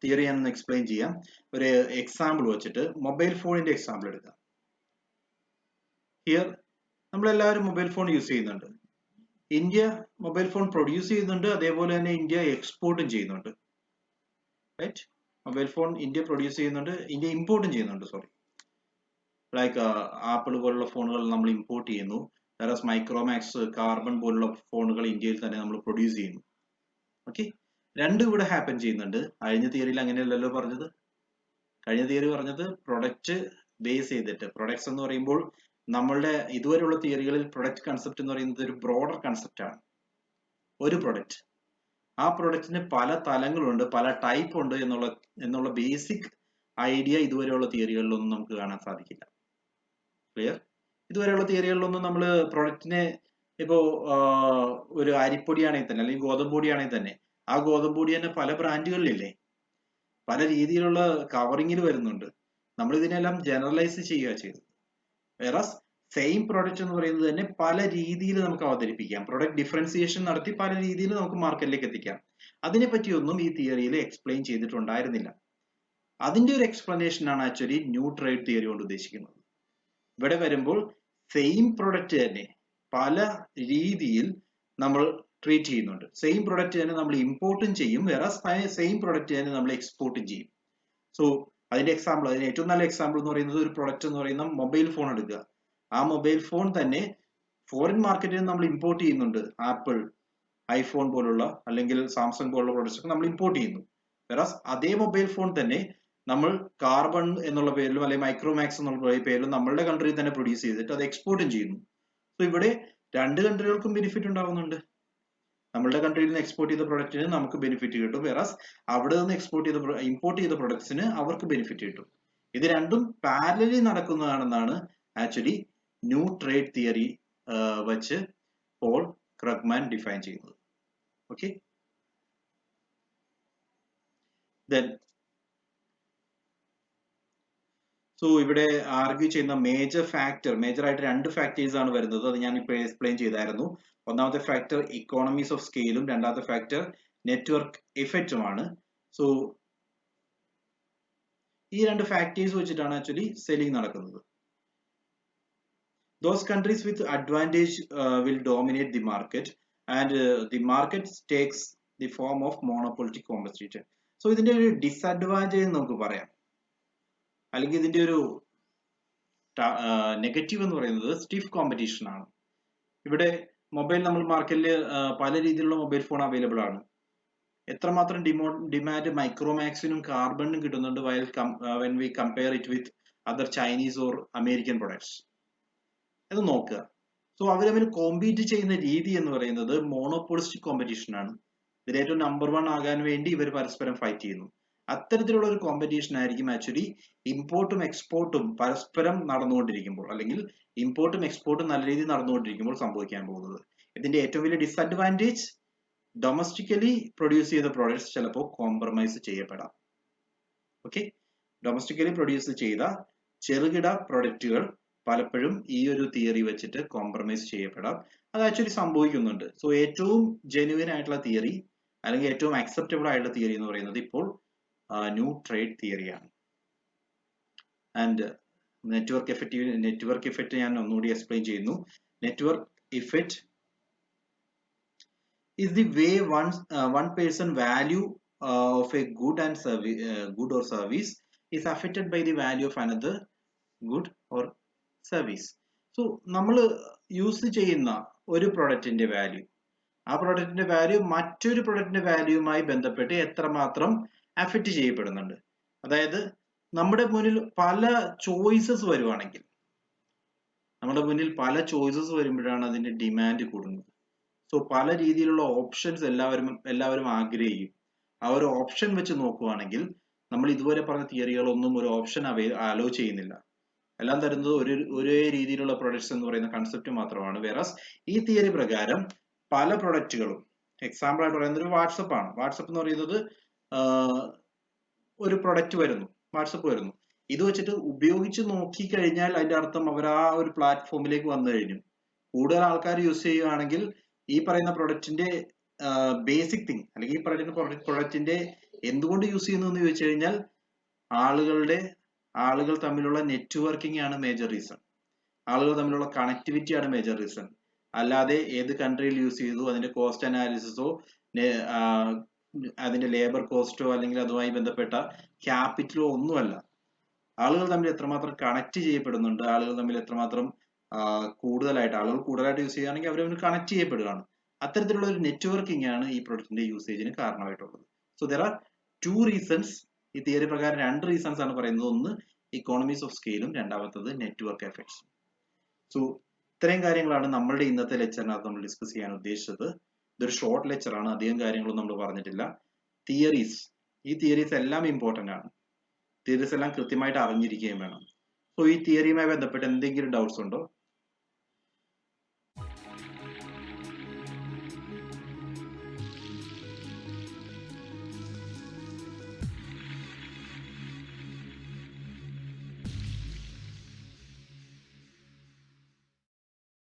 തിയറി ഞാൻ എക്സ്പ്ലെയിൻ ചെയ്യാം. ഒരു എക്സാമ്പിൾ വെച്ചിട്ട് മൊബൈൽ ഫോണിന്റെ എക്സാമ്പിൾ എടുക്കാം. ഹിയർ നമ്മളെല്ലാവരും മൊബൈൽ ഫോൺ യൂസ് ചെയ്യുന്നുണ്ട്. ഇന്ത്യ മൊബൈൽ ഫോൺ പ്രൊഡ്യൂസ് ചെയ്യുന്നുണ്ട്, അതേപോലെ തന്നെ ഇന്ത്യ എക്സ്പോർട്ടും ചെയ്യുന്നുണ്ട്. Right, mobile phone India produce ചെയ്യുന്നുണ്ട്, ഇന്ത്യ ഇമ്പോർട്ടും ചെയ്യുന്നുണ്ട്. സോറി, ലൈക്ക് ആപ്പിൾ പോലുള്ള ഫോണുകൾ നമ്മൾ ഇമ്പോർട്ട് ചെയ്യുന്നു. വേറസ് മൈക്രോമാക്സ്, കാർബൺ പോലുള്ള ഫോണുകൾ ഇന്ത്യയിൽ തന്നെ നമ്മൾ പ്രൊഡ്യൂസ് ചെയ്യുന്നു. ഓക്കെ, രണ്ടും ഇവിടെ ഹാപ്പൻ ചെയ്യുന്നുണ്ട്. കഴിഞ്ഞ തിയറിയിൽ അങ്ങനെയല്ലല്ലോ പറഞ്ഞത്. കഴിഞ്ഞ തിയറി പറഞ്ഞത് പ്രൊഡക്റ്റ് ബേസ് ചെയ്തിട്ട്, പ്രൊഡക്ട്സ് എന്ന് പറയുമ്പോൾ നമ്മളുടെ ഇതുവരെയുള്ള തിയറികളിൽ പ്രൊഡക്റ്റ് കൺസെപ്റ്റ് എന്ന് പറയുന്നത് ഒരു ബ്രോഡർ കൺസെപ്റ്റ് ആണ്. ഒരു പ്രൊഡക്റ്റ്, ആ പ്രൊഡക്റ്റിന് പല തലങ്ങളുണ്ട്, പല ടൈപ്പ് ഉണ്ട് എന്നുള്ള ബേസിക് ഐഡിയ ഇതുവരെയുള്ള തിയറികളിലൊന്നും നമുക്ക് കാണാൻ സാധിക്കില്ല. ക്ലിയർ? ഇതുവരെയുള്ള തിയറികളിലൊന്നും നമ്മൾ പ്രൊഡക്റ്റിനെ ഇപ്പോ ഒരു അരിപ്പൊടിയാണെങ്കിൽ തന്നെ അല്ലെങ്കിൽ ഗോതമ്പ് പൊടിയാണെങ്കിൽ തന്നെ ആ ഗോതമ്പ് പൊടി തന്നെ പല ബ്രാൻഡുകളിലില്ലേ, പല രീതിയിലുള്ള കവറിങ്ങിൽ വരുന്നുണ്ട്. നമ്മൾ ഇതിനെല്ലാം ജനറലൈസ് ചെയ്യുക ചെയ്തത്. വേറെ സെയിം പ്രോഡക്റ്റ് എന്ന് പറയുന്നത് തന്നെ പല രീതിയിൽ നമുക്ക് അവതരിപ്പിക്കാം. പ്രൊഡക്റ്റ് ഡിഫറൻസിയേഷൻ നടത്തി പല രീതിയിൽ നമുക്ക് മാർക്കറ്റിലേക്ക് എത്തിക്കാം. അതിനെപ്പറ്റിയൊന്നും ഈ തിയറിയിൽ എക്സ്പ്ലെയിൻ ചെയ്തിട്ടുണ്ടായിരുന്നില്ല. അതിന്റെ ഒരു എക്സ്പ്ലനേഷൻ ആണ് ആക്ച്വലി ന്യൂ ട്രേഡ് തിയറി കൊണ്ട് ഉദ്ദേശിക്കുന്നത്. ഇവിടെ വരുമ്പോൾ സെയിം പ്രൊഡക്റ്റ് തന്നെ പല രീതിയിൽ നമ്മൾ ട്രീറ്റ് ചെയ്യുന്നുണ്ട്. സെയിം പ്രൊഡക്റ്റ് തന്നെ നമ്മൾ ഇമ്പോർട്ടും ചെയ്യും, വേറെ സെയിം പ്രൊഡക്റ്റ് തന്നെ നമ്മൾ എക്സ്പോർട്ടും ചെയ്യും. സോ അതിന്റെ എക്സാമ്പിൾ, അതിന് ഏറ്റവും നല്ല എക്സാമ്പിൾ എന്ന് പറയുന്നത് ഒരു പ്രൊഡക്റ്റ് എന്ന് പറയുന്ന മൊബൈൽ ഫോൺ എടുക്കുക. ആ മൊബൈൽ ഫോൺ തന്നെ ഫോറിൻ മാർക്കറ്റിൽ നിന്ന് നമ്മൾ ഇമ്പോർട്ട് ചെയ്യുന്നുണ്ട്. ആപ്പിൾ, ഐഫോൺ പോലുള്ള അല്ലെങ്കിൽ സാംസങ് പോലുള്ള പ്രൊഡക്ട്സ് ഒക്കെ നമ്മൾ ഇമ്പോർട്ട് ചെയ്യുന്നു. വേറെ അതേ മൊബൈൽ ഫോൺ തന്നെ നമ്മൾ കാർബൺ എന്നുള്ള പേരിലും അല്ലെങ്കിൽ മൈക്രോമാക്സ് എന്നുള്ള പേരിലും നമ്മളുടെ കൺട്രിയിൽ തന്നെ പ്രൊഡ്യൂസ് ചെയ്തിട്ട് അത് എക്സ്പോർട്ടും ചെയ്യുന്നു. സോ ഇവിടെ രണ്ട് കൺട്രികൾക്കും ബെനിഫിറ്റ് ഉണ്ടാവുന്നുണ്ട്. നമ്മളുടെ കൺട്രിയിൽ നിന്ന് എക്സ്പോർട്ട് ചെയ്ത പ്രൊഡക്റ്റിന് നമുക്ക് ബെനിഫിറ്റ് കിട്ടും, വേറെ അവിടെ നിന്ന് ഇമ്പോർട്ട് ചെയ്ത പ്രൊഡക്ട്സിന് അവർക്ക് ബെനിഫിറ്റ് കിട്ടും. ഇത് രണ്ടും പാരലലി നടക്കുന്നതാണെന്നാണ് ആക്ച്വലി ന്യൂ ട്രേഡ് തിയറി വെച്ച് പോൾ ക്രഗ്മാൻ ഡിഫൈൻ ചെയ്യുന്നത്. ഓക്കെ, ദെൻ സോ ഇവിടെ ആർഗ്യൂ ചെയ്യുന്ന മേജർ ആയിട്ട് രണ്ട് ഫാക്ടേഴ്സ് ആണ് വരുന്നത്. അത് ഞാൻ ഇപ്പോൾ എക്സ്പ്ലെയിൻ ചെയ്തായിരുന്നു. ഒന്നാമത്തെ ഫാക്ടർ ഇക്കോണമീസ് ഓഫ് സ്കെയിലും രണ്ടാമത്തെ ഫാക്ടർ നെറ്റ്വർക്ക് ഇഫക്റ്റുമാണ്. സോ ഈ രണ്ട് ഫാക്ടേഴ്സ് വെച്ചിട്ടാണ് ആക്ച്വലി സെല്ലിംഗ് നടക്കുന്നത്. Those countries with advantage will dominate the market, and the market takes the form of monopolistic competition. So ഇതിന്റെ ഒരു ഡിസഡ്വാൻറ്റേജ് നമുക്ക് പറയാം, അല്ലെങ്കിൽ ഇതിന്റെ ഒരു നെഗറ്റീവ് എന്ന് പറയുന്നത് സ്റ്റിഫ് കോമ്പറ്റീഷൻ ആണ്. ഇവിടെ മൊബൈൽ നമ്മൾ മാർക്കറ്റിൽ പല രീതിയിലുള്ള മൊബൈൽ ഫോൺ അവൈലബിൾ ആണ്. എത്രമാത്രം ഡിമാൻഡ് മൈക്രോമാക്സിനും കാർബണിനും കിട്ടുന്നുണ്ട് when we compare it with other Chinese or American products. അത് നോക്കുക. സോ അവർ തമ്മിൽ കോമ്പീറ്റ് ചെയ്യുന്ന രീതി എന്ന് പറയുന്നത് മോണോപോളിസ്റ്റിക് കോമ്പറ്റീഷൻ ആണ്. ഇതിൽ ഏറ്റവും നമ്പർ 1 ആകാൻ വേണ്ടി ഇവർ പരസ്പരം ഫൈറ്റ് ചെയ്യുന്നു. അത്തരത്തിലുള്ള ഒരു കോമ്പറ്റീഷൻ ആയിരിക്കും ആക്ച്വലി ഇമ്പോർട്ടും എക്സ്പോർട്ടും പരസ്പരം നടന്നുകൊണ്ടിരിക്കുമ്പോൾ, അല്ലെങ്കിൽ ഇമ്പോർട്ടും എക്സ്പോർട്ടും നല്ല രീതിയിൽ നടന്നുകൊണ്ടിരിക്കുമ്പോൾ സംഭവിക്കാൻ പോകുന്നത്. ഇതിന്റെ ഏറ്റവും വലിയ ഡിസഡ്വാൻറ്റേജ് ഡൊമസ്റ്റിക്കലി പ്രൊഡ്യൂസ് ചെയ്ത പ്രോഡക്ട്സ് ചിലപ്പോൾ കോംപ്രമൈസ് ചെയ്യപ്പെടാം. ഓക്കെ, ഡൊമസ്റ്റിക്കലി പ്രൊഡ്യൂസ് ചെയ്ത ചെറുകിട പ്രൊഡക്റ്റുകൾ പലപ്പോഴും ഈ ഒരു തിയറി വെച്ചിട്ട് കോംപ്രമൈസ് ചെയ്യപ്പെടാം. അത് ആക്ച്വലി സംഭവിക്കുന്നുണ്ട്. സോ ഏറ്റവും ജെന്യുവൻ ആയിട്ടുള്ള തിയറി അല്ലെങ്കിൽ ഏറ്റവും അക്സെപ്റ്റബിൾ ആയിട്ടുള്ള തിയറി എന്ന് പറയുന്നത് ഇപ്പോൾ ന്യൂ ട്രേഡ് തിയറിയാണ്. ആൻഡ് നെറ്റ്വർക്ക് ഇഫക്റ്റ് ഞാൻ ഒന്നുകൂടി എക്സ്പ്ലെയിൻ ചെയ്യുന്നു. Network effect is the way one person value of a good or service is affected by the value of another good or service. So നമ്മൾ use ചെയ്യുന്ന ഒരു പ്രൊഡക്റ്റിന്റെ value, ആ പ്രൊഡക്റ്റിന്റെ value മറ്റൊരു പ്രൊഡക്റ്റിന്റെ വാല്യൂവുമായി ബന്ധപ്പെട്ട് എത്രമാത്രം അഫക്റ്റ് ചെയ്യപ്പെടുന്നുണ്ട്. അതായത് നമ്മുടെ മുന്നിൽ പല ചോയ്സസ് വരുവാണെങ്കിൽ, നമ്മുടെ മുന്നിൽ പല ചോയ്സസ് വരുമ്പോഴാണ് അതിന്റെ ഡിമാൻഡ് കൂടുന്നത്. സോ പല രീതിയിലുള്ള ഓപ്ഷൻസ് എല്ലാവരും ആഗ്രഹിക്കും. ആ ഒരു ഓപ്ഷൻ വെച്ച് നോക്കുവാണെങ്കിൽ നമ്മൾ ഇതുവരെ പറഞ്ഞ തിയറികളൊന്നും ഒരു ഓപ്ഷൻ അലോ ചെയ്യുന്നില്ല. എല്ലാം തരുന്നത് ഒരേ രീതിയിലുള്ള പ്രൊഡക്ട്സ് എന്ന് പറയുന്ന കൺസെപ്റ്റ് മാത്രമാണ്. വേറെ ഈ തിയറി പ്രകാരം പല പ്രൊഡക്റ്റുകളും, എക്സാമ്പിൾ ആയിട്ട് പറയുന്നത് ഒരു വാട്സപ്പ് ആണ്. വാട്സപ്പ് എന്ന് പറയുന്നത് ഒരു പ്രൊഡക്റ്റ് വരുന്നു, വാട്സപ്പ് വരുന്നു. ഇത് വെച്ചിട്ട് ഉപയോഗിച്ച് നോക്കിക്കഴിഞ്ഞാൽ അതിന്റെ അർത്ഥം അവർ ആ ഒരു പ്ലാറ്റ്ഫോമിലേക്ക് വന്നു കഴിഞ്ഞു. കൂടുതൽ ആൾക്കാർ യൂസ് ചെയ്യുകയാണെങ്കിൽ ഈ പറയുന്ന പ്രൊഡക്റ്റിന്റെ ബേസിക് തിങ്, അല്ലെങ്കിൽ ഈ പറയുന്ന പ്രൊഡക്റ്റിന്റെ എന്തുകൊണ്ട് യൂസ് ചെയ്യുന്നു എന്ന് ചോദിച്ചു കഴിഞ്ഞാൽ ആളുകൾ തമ്മിലുള്ള നെറ്റ്വർക്കിംഗ് ആണ് മേജർ റീസൺ. ആളുകൾ തമ്മിലുള്ള കണക്ടിവിറ്റി ആണ് മേജർ റീസൺ. അല്ലാതെ ഏത് കൺട്രിയിൽ യൂസ് ചെയ്തു, അതിന്റെ കോസ്റ്റ് അനാലിസിസോ അതിന്റെ ലേബർ കോസ്റ്റോ അല്ലെങ്കിൽ അതുമായി ബന്ധപ്പെട്ട ക്യാപിറ്റലോ ഒന്നുമല്ല. ആളുകൾ തമ്മിൽ എത്രമാത്രം കണക്ട് ചെയ്യപ്പെടുന്നുണ്ട്, ആളുകൾ തമ്മിൽ എത്രമാത്രം ആളുകൾ കൂടുതലായിട്ട് യൂസ് ചെയ്യുകയാണെങ്കിൽ അവർ തമ്മിൽ കണക്ട് ചെയ്യപ്പെടുകയാണ്. അത്തരത്തിലുള്ള ഒരു നെറ്റ്വർക്കിംഗ് ആണ് ഈ പ്രൊഡക്റ്റിന്റെ യൂസേജിന് കാരണമായിട്ടുള്ളത്. So there are 2 reasons. ഈ തിയറി പ്രകാരം 2 റീസൺസ് ആണ് പറയുന്നത്. ഒന്ന് ഇക്കോണമീസ് ഓഫ് സ്കെയിലും രണ്ടാമത്തത് നെറ്റ്വർക്ക് എഫക്ട്സ്. സോ ഇത്രയും കാര്യങ്ങളാണ് നമ്മളുടെ ഇന്നത്തെ ലെക്ചറിനകത്ത് നമ്മൾ ഡിസ്കസ് ചെയ്യാൻ ഉദ്ദേശിച്ചത്. ഇതൊരു ഷോർട്ട് ലെക്ചർ ആണ്, അധികം കാര്യങ്ങളൊന്നും നമ്മൾ പറഞ്ഞിട്ടില്ല. ഈ തിയറീസ് എല്ലാം ഇമ്പോർട്ടന്റ് ആണ്. തിയറീസ് എല്ലാം കൃത്യമായിട്ട് അറിഞ്ഞിരിക്കുകയും വേണം. സോ ഈ തിയറിയുമായി ബന്ധപ്പെട്ട് എന്തെങ്കിലും ഡൗട്ട്സ് ഉണ്ടോ?